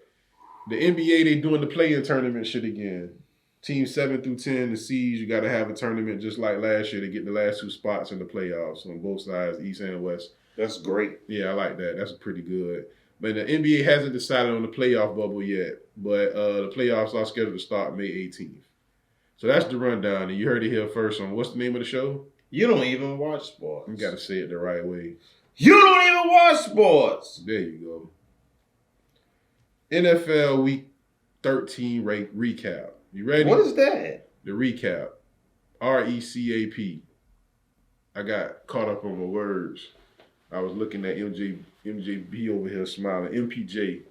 S1: The NBA, they doing the play-in tournament shit again. Teams 7 through 10, the seeds, you got to have a tournament just like last year to get the last two spots in the playoffs on both sides, East and West.
S2: That's great.
S1: Yeah, I like that. That's pretty good. But the NBA hasn't decided on the playoff bubble yet, but the playoffs are scheduled to start May 18th. So that's the rundown, and you heard it here first on what's the name of the show?
S2: You don't even watch sports.
S1: You got to say it the right way.
S2: You don't even watch sports.
S1: There you go. NFL Week 13 recap. You ready?
S2: What is that?
S1: The recap. RECAP. I got caught up on my words. I was looking at MJB over here smiling. MPJ.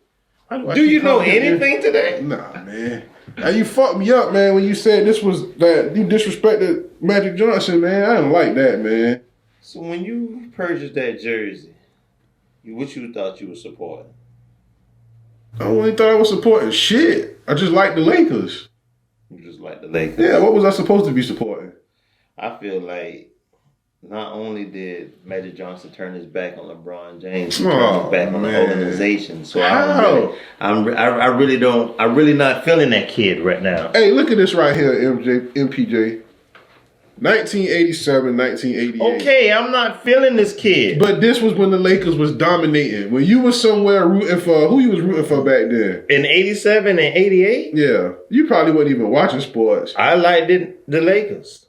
S2: Do you know anything today?
S1: Nah, man. Now you fucked me up, man, when you said this was that you disrespected Magic Johnson, man. I don't like that, man.
S2: So when you purchased that jersey, what you thought you were supporting?
S1: I only thought I was supporting shit. I just like the Lakers.
S2: You just like the Lakers?
S1: Yeah, what was I supposed to be supporting?
S2: I feel like not only did Magic Johnson turn his back on LeBron James, he turned his back on the organization. So I'm really not feeling that kid right now.
S1: Hey, look at this right here, MPJ. 1987, 1988.
S2: Okay, I'm not feeling this kid.
S1: But this was when the Lakers was dominating. When you was somewhere rooting for, who you was rooting for back then?
S2: In 87 and 88?
S1: Yeah. You probably wasn't even watching sports.
S2: I liked the Lakers.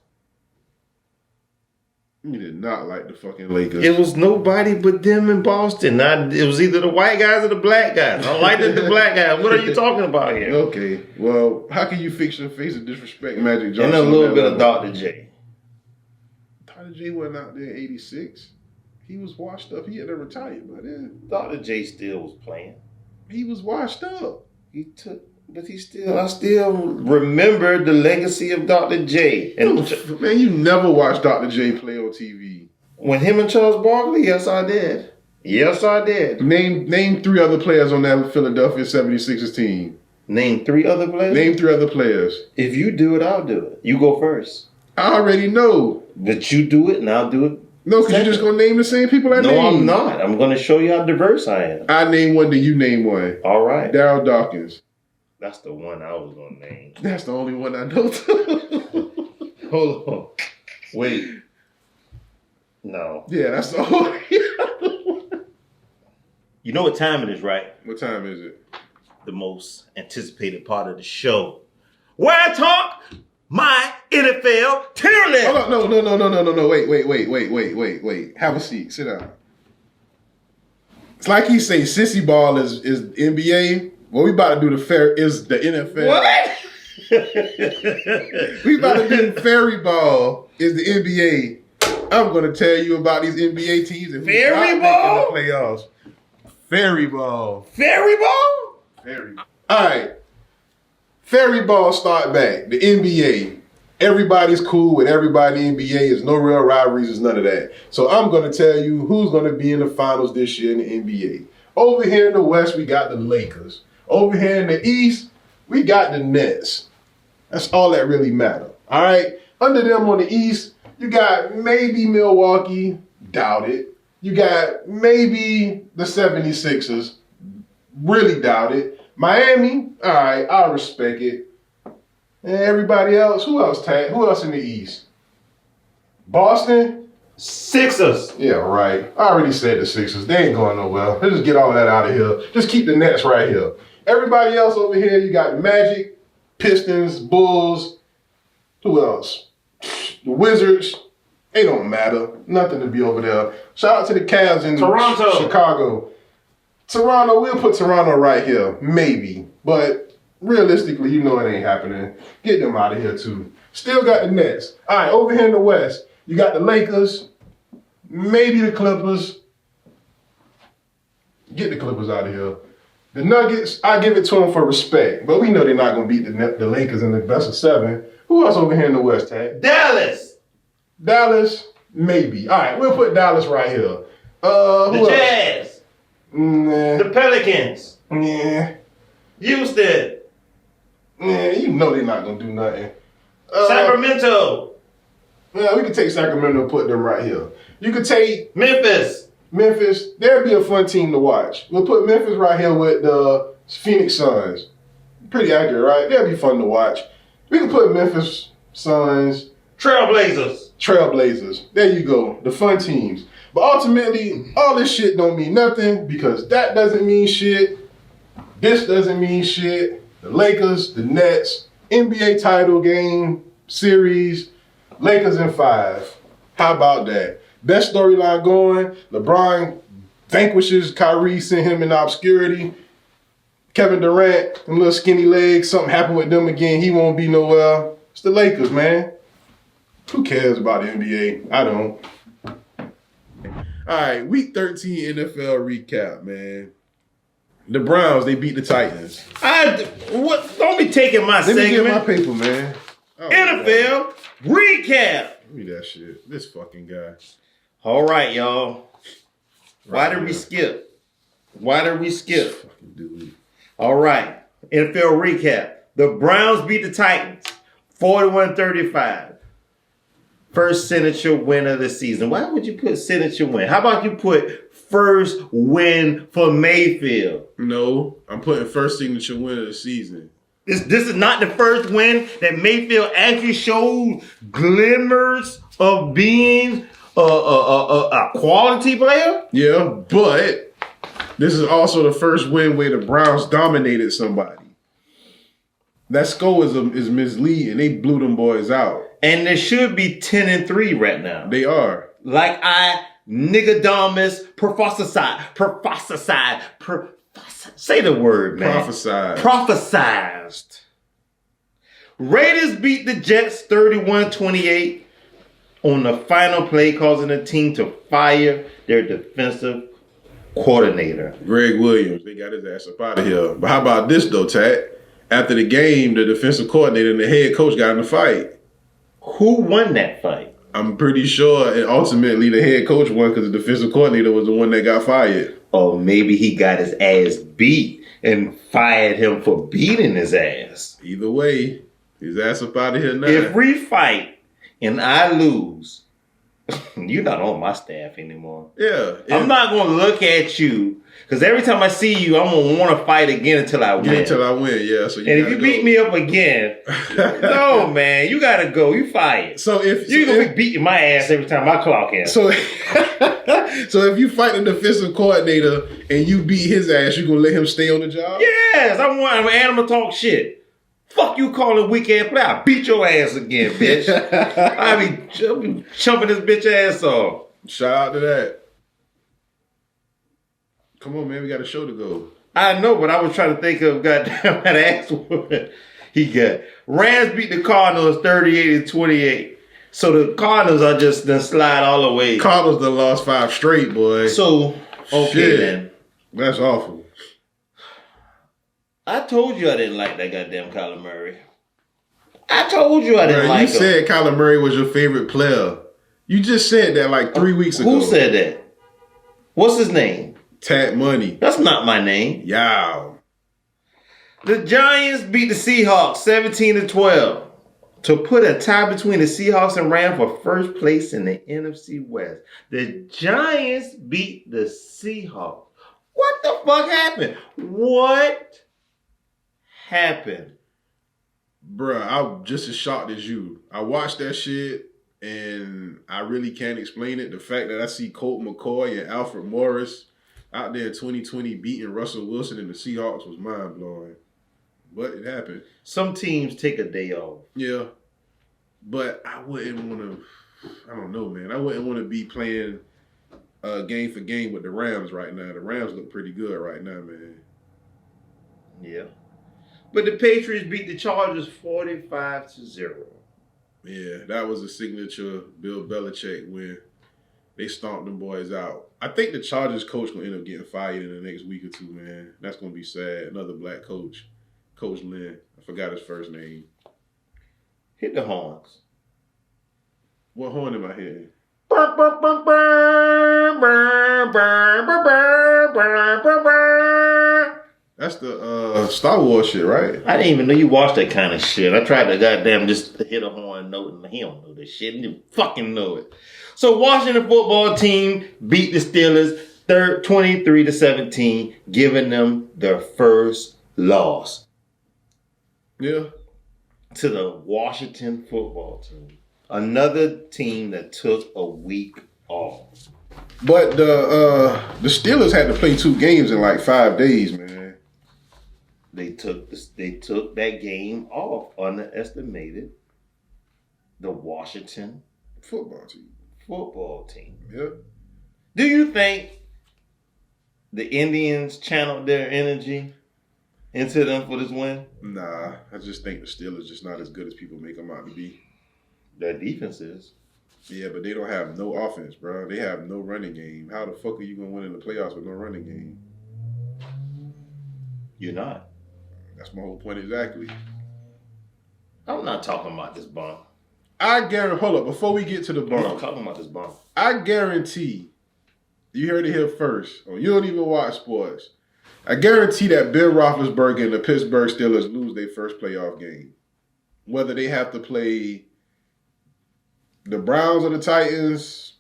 S1: You did not like the fucking Lakers.
S2: It was nobody but them in Boston. It was either the white guys or the black guys. I liked the black guys. What are you talking about here?
S1: Okay. Well, how can you fix your face and disrespect Magic Johnson?
S2: And a little bit of Dr. J.
S1: Dr. J wasn't out there in 86. He was washed up. He had to retire by then.
S2: Dr. J still was playing.
S1: He was washed up.
S2: I still remember the legacy of Dr. J. And
S1: man, you never watched Dr. J play on TV.
S2: When him and Charles Barkley, yes, I did. Yes, I did.
S1: Name 3 other players on that Philadelphia 76ers team.
S2: Name 3 other players?
S1: Name 3 other players.
S2: If you do it, I'll do it. You go first.
S1: I already know.
S2: But you do it and I'll do it
S1: No, because you're just going to name the same people I named.
S2: No, I'm not. I'm going to show you how diverse I am.
S1: I name one, then you name one.
S2: All right.
S1: Darryl Dawkins.
S2: That's the one I was going to name.
S1: That's the only one I know, too.
S2: Hold on. Wait. No.
S1: Yeah, that's the only one.
S2: You know what time it is, right?
S1: What time is it?
S2: The most anticipated part of the show. Where I talk my NFL tier list.
S1: Hold on, no. Wait. Have a seat. Sit down. It's like he say sissy ball is NBA. What we about to do the fair is the NFL.
S2: What?
S1: We about to do fairy ball is the NBA. I'm going to tell you about these NBA teams and who's not making the playoffs. Fairy ball.
S2: Fairy ball?
S1: Fairy. All right. Fairy ball start back. The NBA. Everybody's cool with everybody in the NBA. There's no real rivalries. There's none of that. So I'm going to tell you who's going to be in the finals this year in the NBA. Over here in the West, we got the Lakers. Over here in the East, we got the Nets. That's all that really matters. All right? Under them on the East, you got maybe Milwaukee. Doubt it. You got maybe the 76ers. Really doubt it. Miami, all right, I respect it. And everybody else, who else in the East? Boston?
S2: Sixers.
S1: Yeah, right. I already said the Sixers. They ain't going nowhere. Let's just get all that out of here. Just keep the Nets right here. Everybody else over here, you got the Magic, Pistons, Bulls. Who else? The Wizards. They don't matter. Nothing to be over there. Shout out to the Cavs in
S2: Toronto.
S1: Chicago. Toronto, we'll put Toronto right here. Maybe. But realistically, you know it ain't happening. Get them out of here, too. Still got the Nets. All right, over here in the West, you got the Lakers, maybe the Clippers. Get the Clippers out of here. The Nuggets, I give it to them for respect. But we know they're not going to beat the Lakers in the best of 7. Who else over here in the West, Tad? Dallas, maybe. All right, we'll put Dallas right here.
S2: The Jazz.
S1: Nah.
S2: The Pelicans.
S1: Yeah.
S2: Houston.
S1: Yeah, you know they're not going to do nothing.
S2: Sacramento.
S1: Yeah, we could take Sacramento and put them right here. You could take
S2: Memphis.
S1: That'd be a fun team to watch. We'll put Memphis right here with the Phoenix Suns. Pretty accurate, right? That'd be fun to watch. We can put Memphis Suns. Trailblazers. There you go. The fun teams. But ultimately, all this shit don't mean nothing because that doesn't mean shit. This doesn't mean shit. The Lakers, the Nets, NBA title game, series, Lakers in 5. How about that? Best storyline going. LeBron vanquishes Kyrie, sent him into obscurity. Kevin Durant, them little skinny legs, something happened with them again. He won't be nowhere. It's the Lakers, man. Who cares about the NBA? I don't. All right, week 13 NFL recap, man. The Browns, they beat the Titans.
S2: Don't be taking my
S1: Let
S2: segment.
S1: me get my paper, man. Oh,
S2: NFL recap.
S1: Give me that shit. This fucking guy.
S2: All right, y'all. Why did we skip?
S1: Fucking dude.
S2: All right. NFL recap. The Browns beat the Titans 41-35. First signature win of the season. Why would you put signature win? How about you put first win for Mayfield?
S1: No, I'm putting first signature win of the season.
S2: This is not the first win that Mayfield actually showed glimmers of being a quality player.
S1: Yeah, but this is also the first win where the Browns dominated somebody. That score is misleading. They blew them boys out.
S2: And they should be 10-3 right now.
S1: They are.
S2: Like Nigadamus prophesied. Say the word, man. Prophesized. Raiders beat the Jets 31-28 on the final play, causing the team to fire their defensive coordinator.
S1: Greg Williams. They got his ass up out of here. But how about this, though, Tat? After the game, the defensive coordinator and the head coach got in a fight.
S2: Who won that fight?
S1: I'm pretty sure, and ultimately the head coach won because the defensive coordinator was the one that got fired.
S2: Or maybe he got his ass beat and fired him for beating his ass.
S1: Either way, his ass up out of here now.
S2: If we fight and I lose, You're not on my staff anymore.
S1: Yeah.
S2: I'm not going to look at you because every time I see you, I'm going to want to fight again until I win.
S1: Until I win, yeah. So
S2: and if you beat me up again, no, man, you got to go. You fired.
S1: So if
S2: you're going to be beating my ass every time I clock in.
S1: So, so if you fight the defensive coordinator and you beat his ass, you going to let him stay on the job?
S2: Yes. I'm an animal talk shit. Fuck you calling weak-ass play. I'll beat your ass again, bitch. I'll be chumping this bitch ass off.
S1: Shout out to that. Come on, man. We got a show to go.
S2: I know, but I was trying to think of goddamn that ass whooping he got. Rams beat the Cardinals 38-28. So the Cardinals are just done slide all the way.
S1: Cardinals done lost 5 straight, boy.
S2: So, okay then.
S1: That's awful.
S2: I told you I didn't like that goddamn Kyler Murray. I told you I didn't like him.
S1: You said Kyler Murray was your favorite player. You just said that like 3 weeks ago.
S2: Who said that? What's his name?
S1: Tat Money.
S2: That's not my name.
S1: Yow.
S2: The Giants beat the Seahawks 17-12 to put a tie between the Seahawks and Rams for first place in the NFC West. The Giants beat the Seahawks. What the fuck happened? What happened?
S1: Bruh, I'm just as shocked as you. I watched that shit and I really can't explain it. The fact that I see Colt McCoy and Alfred Morris out there in 2020 beating Russell Wilson and the Seahawks was mind-blowing. But it happened.
S2: Some teams take a day off.
S1: Yeah. But I wouldn't want to, I don't know, man. I wouldn't want to be playing game for game with the Rams right now. The Rams look pretty good right now, man.
S2: Yeah. But the Patriots beat the Chargers 45-0.
S1: Yeah, that was a signature Bill Belichick win. They stomped them boys out. I think the Chargers coach going to end up getting fired in the next week or two, man. That's going to be sad. Another black coach, Coach Lynn. I forgot his first name.
S2: Hit the horns.
S1: What horn am I hitting? That's the Star Wars shit, right?
S2: I didn't even know you watched that kind of shit. I tried to goddamn just hit a horn note and he don't know this shit. He didn't fucking know it. So Washington football team beat the Steelers 23-17, giving them their first loss.
S1: Yeah.
S2: To the Washington football team. Another team that took a week off.
S1: But the Steelers had to play 2 games in like 5 days, man.
S2: They took that game off, underestimated the Washington
S1: football team.
S2: Yeah. Do you think the Indians channeled their energy into them for this win?
S1: Nah, I just think the Steelers just not as good as people make them out to be.
S2: Their defense is.
S1: Yeah, but they don't have no offense, bro. They have no running game. How the fuck are you going to win in the playoffs with no running game?
S2: You're not.
S1: That's my whole point exactly.
S2: I'm not talking about this bump.
S1: I guarantee, hold up, before we get to the bump.
S2: I'm not talking about this bump.
S1: I guarantee, you heard it here first, or you don't even watch sports. I guarantee that Bill Roethlisberger and the Pittsburgh Steelers lose their first playoff game. Whether they have to play the Browns or the Titans,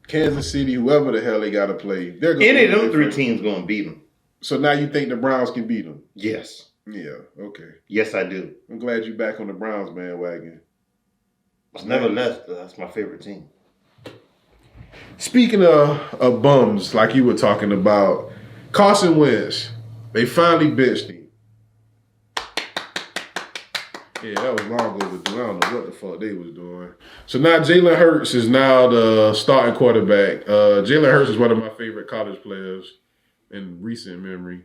S1: Kansas City, whoever the hell they got to play.
S2: Any of them 3 teams going to beat them.
S1: So now you think the Browns can beat them?
S2: Yes.
S1: Yeah, okay.
S2: Yes, I do.
S1: I'm glad you're back on the Browns bandwagon.
S2: Nevertheless, that's my favorite team.
S1: Speaking of bums, like you were talking about, Carson Wentz, they finally benched him. Yeah, that was long overdue. I don't know what the fuck they was doing. So now Jalen Hurts is now the starting quarterback. Jalen Hurts is one of my favorite college players in recent memory.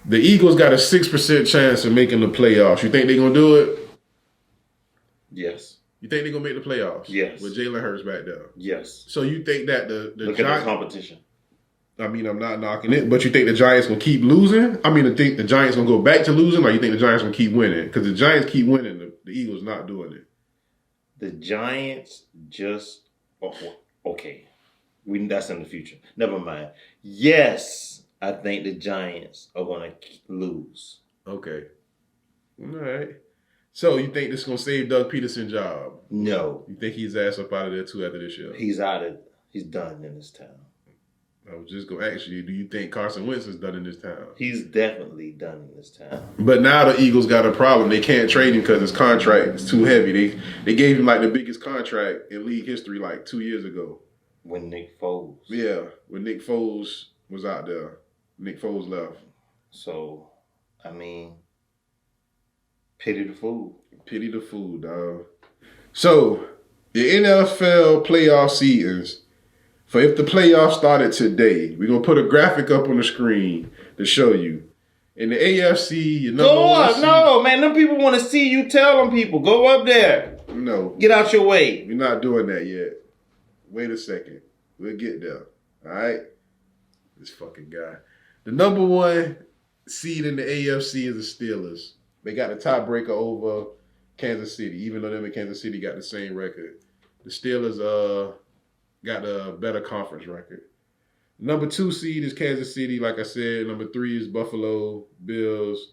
S1: The Eagles got a 6% chance of making the playoffs. You think they're going to do it?
S2: Yes.
S1: You think they're going to make the playoffs?
S2: Yes.
S1: With Jalen Hurts back there?
S2: Yes.
S1: So you think that the
S2: Look at the competition.
S1: I mean, I'm not knocking it, but you think the Giants going to keep losing? I mean, I think the Giants going to go back to losing, or you think the Giants going to keep winning? Because the Giants keep winning, the Eagles not doing it.
S2: The Giants just... okay. That's in the future. Never mind. Yes, I think the Giants are going to lose.
S1: Okay. All right. So you think this is gonna save Doug Peterson's job?
S2: No.
S1: You think he's ass up out of there too after this year?
S2: He's done in this town.
S1: I was just gonna ask you, do you think Carson Wentz is done in this town?
S2: He's definitely done in this town.
S1: But now the Eagles got a problem. They can't trade him because his contract is too heavy. They gave him like the biggest contract in league history like 2 years ago.
S2: When Nick Foles.
S1: Yeah, when Nick Foles was out there. Nick Foles left.
S2: So, I mean, pity the fool.
S1: Pity the fool, dog. So, the NFL playoff seasons. For if the playoffs started today, we're going to put a graphic up on the screen to show you. In the AFC, your number one seed.
S2: No, man. Them people want to see you. Tell them people. Go up there.
S1: No.
S2: Get out your way.
S1: We're not doing that yet. Wait a second. We'll get there. All right? This fucking guy. The number one seed in the AFC is the Steelers. They got the tiebreaker over Kansas City, even though them and Kansas City got the same record. The Steelers got a better conference record. Number 2 seed is Kansas City, like I said. Number 3 is Buffalo Bills.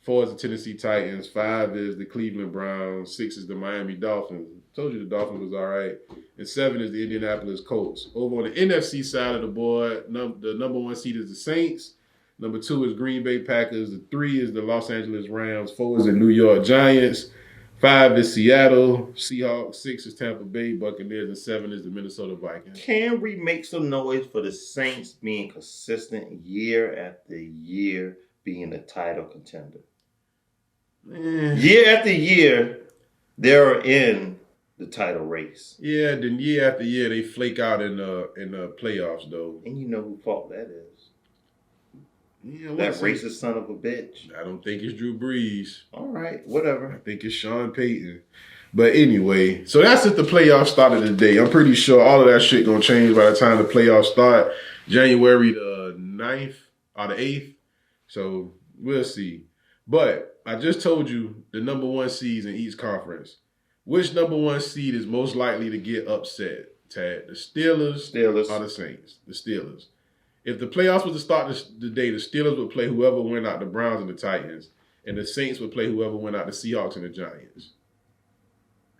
S1: 4 is the Tennessee Titans. 5 is the Cleveland Browns. 6 is the Miami Dolphins. Told you the Dolphins was all right. And 7 is the Indianapolis Colts. Over on the NFC side of the board, the number 1 seed is the Saints. Number 2 is Green Bay Packers. The 3 is the Los Angeles Rams. 4 is the New York Giants. 5 is Seattle Seahawks. 6 is Tampa Bay Buccaneers. And 7 is the Minnesota Vikings.
S2: Can we make some noise for the Saints being consistent year after year, being a title contender? Year after year, they're in the title race.
S1: Yeah, then year after year they flake out in the playoffs though.
S2: And you know who fault that is?
S1: Yeah,
S2: that racist son of a bitch.
S1: I don't think it's Drew Brees.
S2: All right, whatever.
S1: I think it's Sean Payton. But anyway, so that's if the playoffs started today. I'm pretty sure all of that shit gonna change by the time the playoffs start, January the 9th or the 8th. So we'll see. But I just told you the number 1 seeds in each conference. Which number 1 seed is most likely to get upset, Tad? The Steelers or the Saints? The Steelers. If the playoffs was to start today, the Steelers would play whoever went out, the Browns and the Titans. And the Saints would play whoever went out, the Seahawks and the Giants.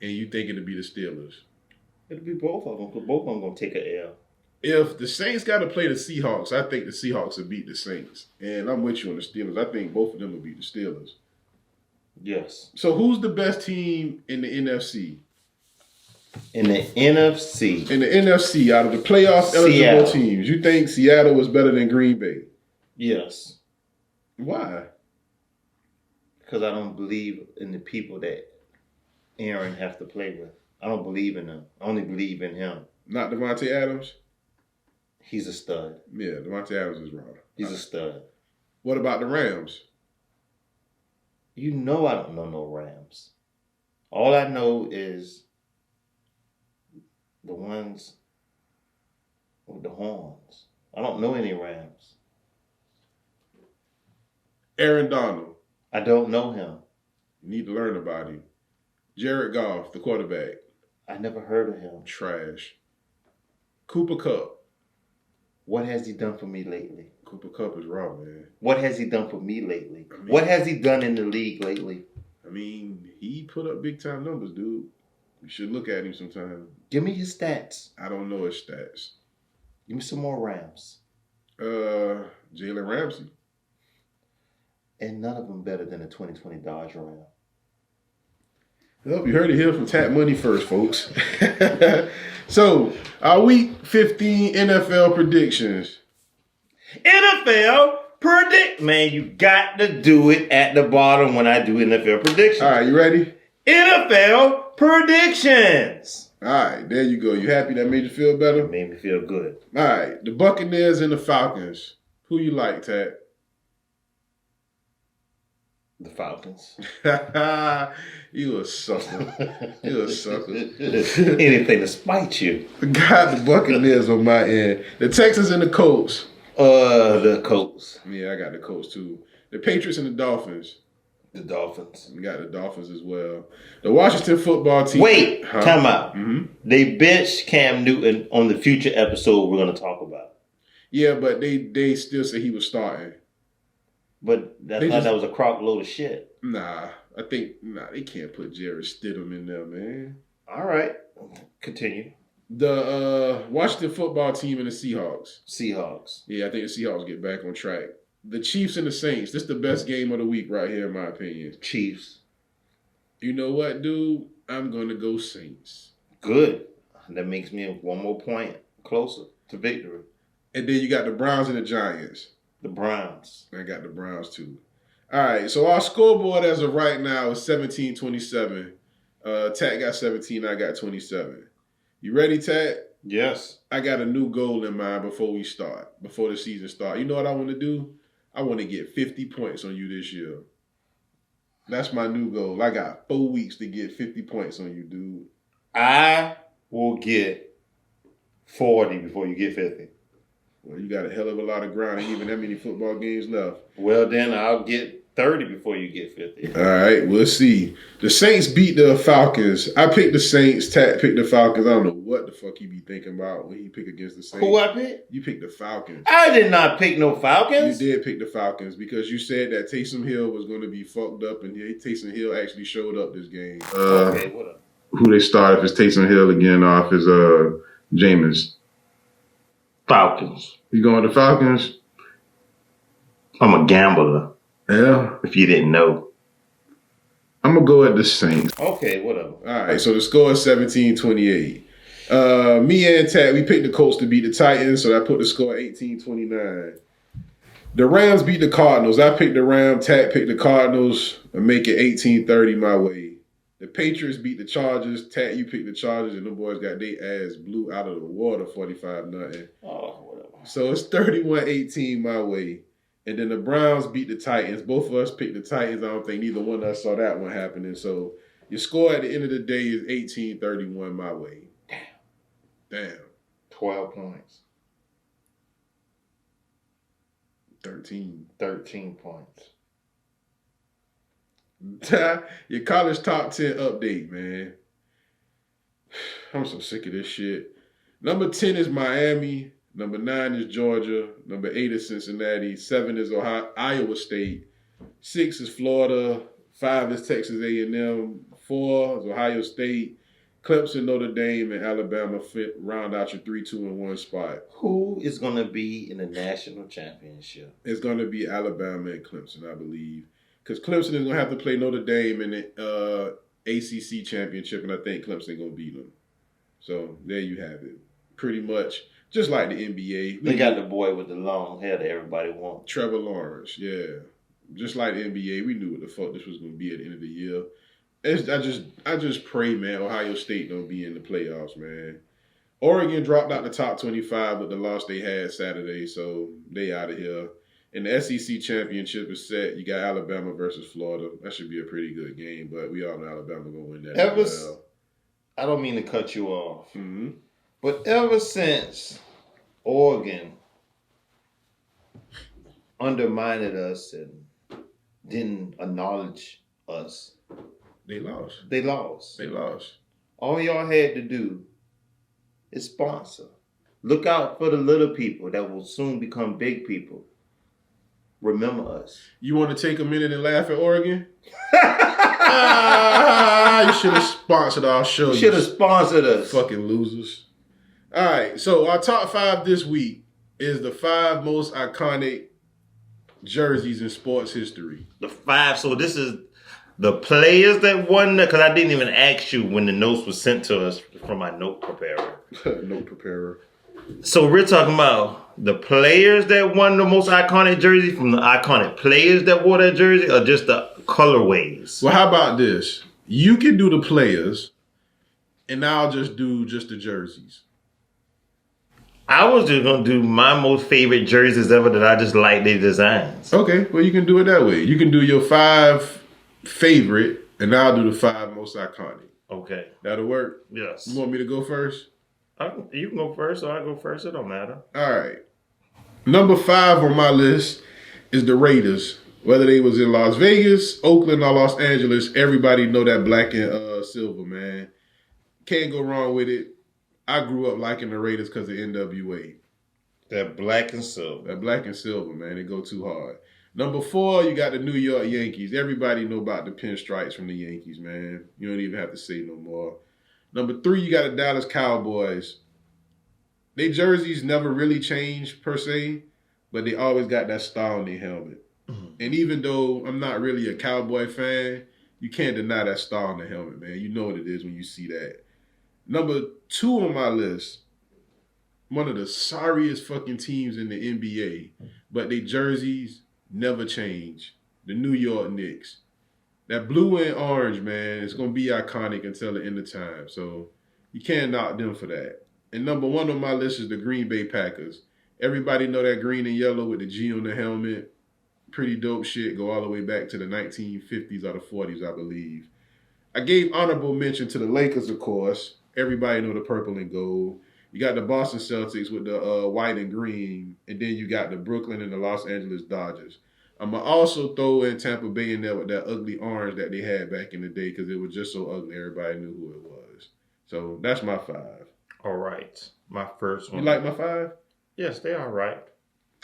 S1: And you think it'd be the Steelers.
S2: It'll be both of them, because both of them going to take an L.
S1: If the Saints got to play the Seahawks, I think the Seahawks would beat the Saints. And I'm with you on the Steelers. I think both of them would beat the Steelers.
S2: Yes.
S1: So who's the best team in the NFC?
S2: In the NFC.
S1: In the NFC, out of the playoff eligible teams, you think Seattle was better than Green Bay?
S2: Yes.
S1: Why?
S2: Because I don't believe in the people that Aaron have to play with. I don't believe in them. I only believe in him.
S1: Not Devontae Adams?
S2: He's a stud.
S1: Yeah, Devontae Adams is wrong.
S2: He's a stud.
S1: What about the Rams?
S2: You know I don't know no Rams. All I know is the ones with the horns. I don't know any Rams.
S1: Aaron Donald.
S2: I don't know him.
S1: You need to learn about him. Jared Goff, the quarterback.
S2: I never heard of him.
S1: Trash. Cooper Kupp.
S2: What has he done for me lately?
S1: Cooper Kupp is raw, man.
S2: What has he done for me lately? What has he done in the league lately?
S1: I mean, he put up big time numbers, dude. You should look at him sometime.
S2: Give me his stats.
S1: I don't know his stats.
S2: Give me some more Rams.
S1: Jalen Ramsey.
S2: And none of them better than a 2020 Dodge Ram.
S1: Well, you heard it here from Tap Money first, folks. So, our Week 15 NFL predictions.
S2: NFL predict. Man, you got to do it at the bottom when I do NFL predictions.
S1: All right, you ready?
S2: NFL predictions.
S1: All right, there you go. You happy that made you feel better?
S2: Made me feel good.
S1: All right, the Buccaneers and the Falcons. Who you like, Tat?
S2: The Falcons.
S1: You a sucker. You a sucker.
S2: Anything to spite you.
S1: Got the Buccaneers on my end. The Texans and the Colts.
S2: The Colts.
S1: Yeah, I got the Colts too. The Patriots and the Dolphins.
S2: The Dolphins.
S1: We got the Dolphins as well. The Washington football team.
S2: Wait, time out.
S1: Mm-hmm.
S2: They benched Cam Newton on the future episode we're going to talk about.
S1: Yeah, but they still say he was starting.
S2: But that was a crock load of shit.
S1: Nah. I think they can't put Jared Stidham in there, man.
S2: All right. Continue.
S1: The Washington football team and the Seahawks.
S2: Seahawks.
S1: Yeah, I think the Seahawks get back on track. The Chiefs and the Saints. This is the best game of the week right here, in my opinion.
S2: Chiefs.
S1: You know what, dude? I'm going to go Saints.
S2: Good. That makes me 1 more point closer to victory.
S1: And then you got the Browns and the Giants.
S2: The Browns.
S1: I got the Browns, too. All right, so our scoreboard as of right now is 17-27. Tat got 17, I got 27. You ready, Tat?
S2: Yes.
S1: I got a new goal in mind before the season starts. You know what I want to do? I want to get 50 points on you this year. That's my new goal. I got 4 weeks to get 50 points on you, dude.
S2: I will get 40 before you get 50.
S1: Well, you got a hell of a lot of ground. Ain't even that many football games left.
S2: Well, then I'll get 30 before you get 50.
S1: All right, we'll see. The Saints beat the Falcons. I picked the Saints. Tat picked the Falcons. I don't know what the fuck he be thinking about when he pick against the Saints.
S2: Who I picked?
S1: You picked the Falcons.
S2: I did not pick no Falcons.
S1: You did pick the Falcons because you said that Taysom Hill was going to be fucked up, and Taysom Hill actually showed up this game.
S2: Okay, what up?
S1: Who they start if it's Taysom Hill again off is Jameis.
S2: Falcons.
S1: You going to Falcons?
S2: I'm a gambler.
S1: Yeah.
S2: If you didn't know.
S1: I'm going to go at the Saints.
S2: Okay, whatever.
S1: All right, so the score is 17-28. Me and Tat, we picked the Colts to beat the Titans, so I put the score at 18-29. The Rams beat the Cardinals. I picked the Rams. Tat picked the Cardinals and make it 18-30 my way. The Patriots beat the Chargers. Tat, you picked the Chargers, and the boys got their ass blew out of the water 45-0.
S2: Oh, whatever.
S1: So it's 31-18 my way. And then the Browns beat the Titans. Both of us picked the Titans. I don't think neither one of us saw that one happening. So your score at the end of the day is 18-31 my way. Damn.
S2: 12 points.
S1: 13.
S2: 13 points.
S1: Your college top 10 update, man. I'm so sick of this shit. Number 10 is Miami. Number 9 is Georgia. Number 8 is Cincinnati. 7 is Iowa State. 6 is Florida. 5 is Texas A&M. 4 is Ohio State. Clemson, Notre Dame, and Alabama round out your 3-2-1 spot.
S2: Who is going to be in the national championship?
S1: It's going to be Alabama and Clemson, I believe. Because Clemson is going to have to play Notre Dame in the ACC championship, and I think Clemson going to beat them. So there you have it. Pretty much just like the NBA.
S2: They got the boy with the long hair that everybody wants.
S1: Trevor Lawrence, yeah. Just like the NBA, we knew what the fuck this was going to be at the end of the year. I just pray, man, Ohio State don't be in the playoffs, man. Oregon dropped out the top 25 with the loss they had Saturday, so they out of here. And the SEC championship is set. You got Alabama versus Florida. That should be a pretty good game, but we all know Alabama going to win that.
S2: I don't mean to cut you off, but ever since Oregon undermined us and didn't acknowledge us,
S1: they lost.
S2: They lost. All y'all had to do is sponsor. Look out for the little people that will soon become big people. Remember us.
S1: You want to take a minute and laugh at Oregon? You should have sponsored our show.
S2: You should have sponsored us.
S1: Fucking losers. All right, so our top 5 this week is the 5 most iconic jerseys in sports history.
S2: The 5. So this is the players that won, because I didn't even ask you when the notes were sent to us from my note preparer. So we're talking about the players that won the most iconic jersey from the iconic players that wore that jersey, or just the colorways?
S1: Well, how about this? You can do the players, and I'll just do the jerseys.
S2: I was just going to do my most favorite jerseys ever that I just like their designs.
S1: Okay, well, you can do it that way. You can do your 5 favorite, and I'll do the 5 most iconic.
S2: Okay.
S1: That'll work?
S2: Yes.
S1: You want me to go first?
S2: You can go first, or I go first. It don't matter.
S1: All right. Number 5 on my list is the Raiders. Whether they was in Las Vegas, Oakland, or Los Angeles, everybody know that black and silver, man. Can't go wrong with it. I grew up liking the Raiders because of NWA.
S2: That black and silver.
S1: That black and silver, man. They go too hard. Number 4, you got the New York Yankees. Everybody know about the pinstripes from the Yankees, man. You don't even have to say no more. Number 3, you got the Dallas Cowboys. Their jerseys never really changed per se, but they always got that star on their helmet. Mm-hmm. And even though I'm not really a Cowboy fan, you can't deny that star on the helmet, man. You know what it is when you see that. Number 2 on my list, one of the sorriest fucking teams in the NBA, but their jerseys never change. The New York Knicks. That blue and orange, man, it's going to be iconic until the end of time. So you can't knock them for that. And number 1 on my list is the Green Bay Packers. Everybody know that green and yellow with the G on the helmet. Pretty dope shit. Go all the way back to the 1950s or the 40s, I believe. I gave honorable mention to the Lakers, of course. Everybody know the purple and gold. You got the Boston Celtics with the white and green. And then you got the Brooklyn and the Los Angeles Dodgers. I'm going to also throw in Tampa Bay in there with that ugly orange that they had back in the day because it was just so ugly. Everybody knew who it was. So that's my 5.
S2: All right. My first one.
S1: You like my 5?
S2: Yes, they are right.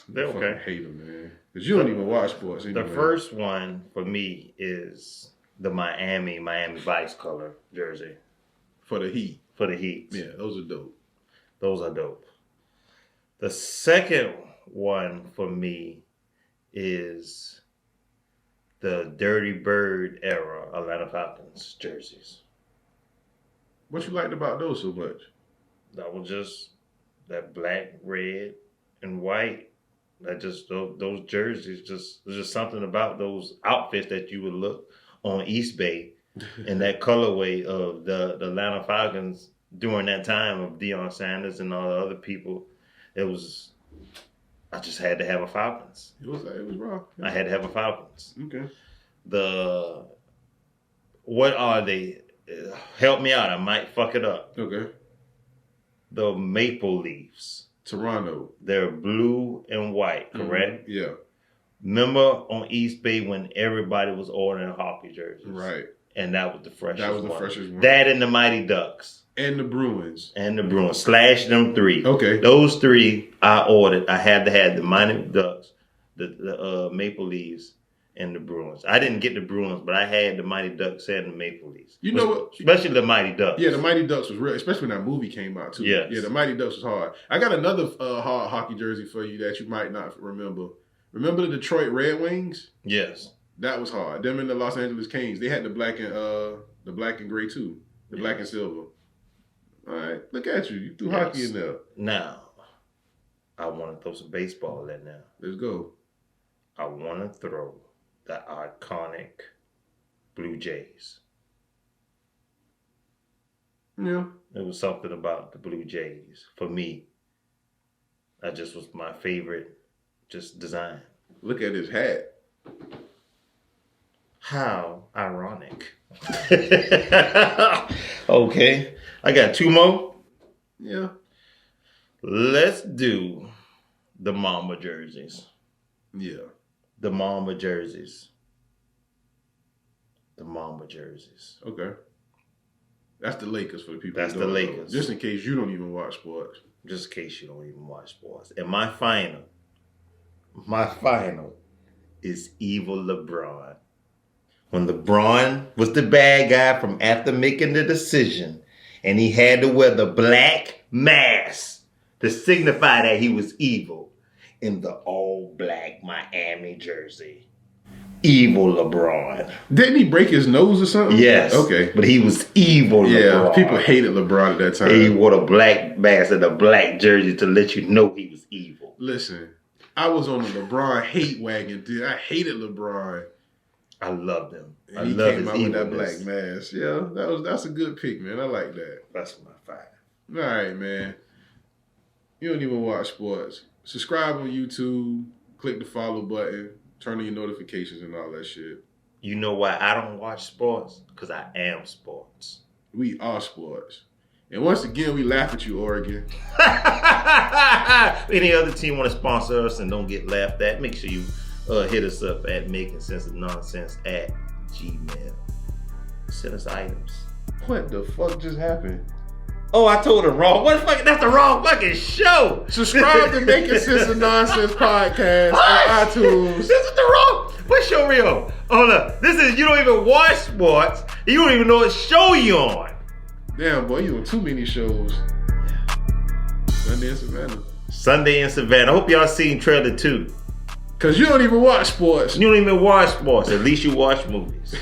S2: They're okay.
S1: I hate them, man. Because you don't even watch sports anyway.
S2: The first one for me is the Miami Vice color jersey.
S1: For the Heat.
S2: For the Heat.
S1: Yeah, those are dope.
S2: Those are dope. The second one for me is the Dirty Bird era Atlanta Falcons jerseys.
S1: What you liked about those so much?
S2: That was just that black, red, and white. That just those jerseys. There's just something about those outfits that you would look on East Bay, and that colorway of the Atlanta Falcons during that time of Deion Sanders and all the other people. I just had to have a Falcons.
S1: It was raw.
S2: I had to have a Falcons.
S1: Okay.
S2: What are they? Help me out. I might fuck it up.
S1: Okay.
S2: The Maple Leafs.
S1: Toronto.
S2: They're blue and white, correct?
S1: Mm-hmm. Yeah.
S2: Remember on East Bay when everybody was ordering hockey jerseys?
S1: Right.
S2: And that was the freshest one.
S1: That was the freshest one.
S2: That and the Mighty Ducks.
S1: And the Bruins.
S2: Slash them 3.
S1: Okay.
S2: Those 3 I ordered. I had to have the Mighty Ducks, the Maple Leafs, and the Bruins. I didn't get the Bruins, but I had the Mighty Ducks and the Maple Leafs.
S1: You know what?
S2: Especially the Mighty Ducks.
S1: Yeah, the Mighty Ducks was real, especially when that movie came out too.
S2: Yes.
S1: Yeah, the Mighty Ducks was hard. I got another hard hockey jersey for you that you might not remember. Remember the Detroit Red Wings?
S2: Yes.
S1: That was hard. Them and the Los Angeles Kings. They had the black and gray too. The black and silver. All right, look at you. You threw hockey in there.
S2: Now, I want to throw some baseball in there.
S1: Let's go.
S2: I want to throw the iconic Blue Jays.
S1: Yeah.
S2: It was something about the Blue Jays. For me, that just was my favorite design.
S1: Look at his hat.
S2: How ironic. Okay. I got 2 more.
S1: Yeah.
S2: Let's do the Mamba jerseys.
S1: Yeah.
S2: The Mamba jerseys. The Mamba jerseys.
S1: Okay. That's the Lakers for the people.
S2: That's the Lakers.
S1: Just in case you don't even watch sports.
S2: Just in case you don't even watch sports. And my final is evil LeBron. When LeBron was the bad guy from after making the decision, and he had to wear the black mask to signify that he was evil in the all-black Miami jersey. Evil LeBron.
S1: Didn't he break his nose or something?
S2: Yes.
S1: Okay.
S2: But he was evil LeBron.
S1: Yeah, people hated LeBron at that time.
S2: He wore a black mask and a black jersey to let you know he was evil.
S1: Listen, I was on the LeBron hate wagon, dude. I hated LeBron.
S2: I loved him.
S1: He came out with that black mask. Yeah, that's a good pick, man. I like that.
S2: That's my 5.
S1: All right, man. You don't even watch sports. Subscribe on YouTube. Click the follow button. Turn on your notifications and all that shit.
S2: You know why I don't watch sports? Because I am sports.
S1: We are sports. And once again, we laugh at you, Oregon.
S2: Any other team want to sponsor us and don't get laughed at, make sure you hit us up at makingsenseofnonsense@gmail.com. Send us items.
S1: What the fuck just happened?
S2: Oh, I told him wrong. What the fuck? That's the wrong fucking show.
S1: Subscribe to Making Sense of Nonsense podcast on iTunes.
S2: This is the wrong. What show we on? Hold up. This is, you don't even watch sports. You don't even know what show you on.
S1: Damn, boy, you on too many shows. Sunday in Savannah.
S2: Sunday in Savannah. I hope y'all seen trailer 2.
S1: Cause you don't even watch sports.
S2: You don't even watch sports. At least you watch movies.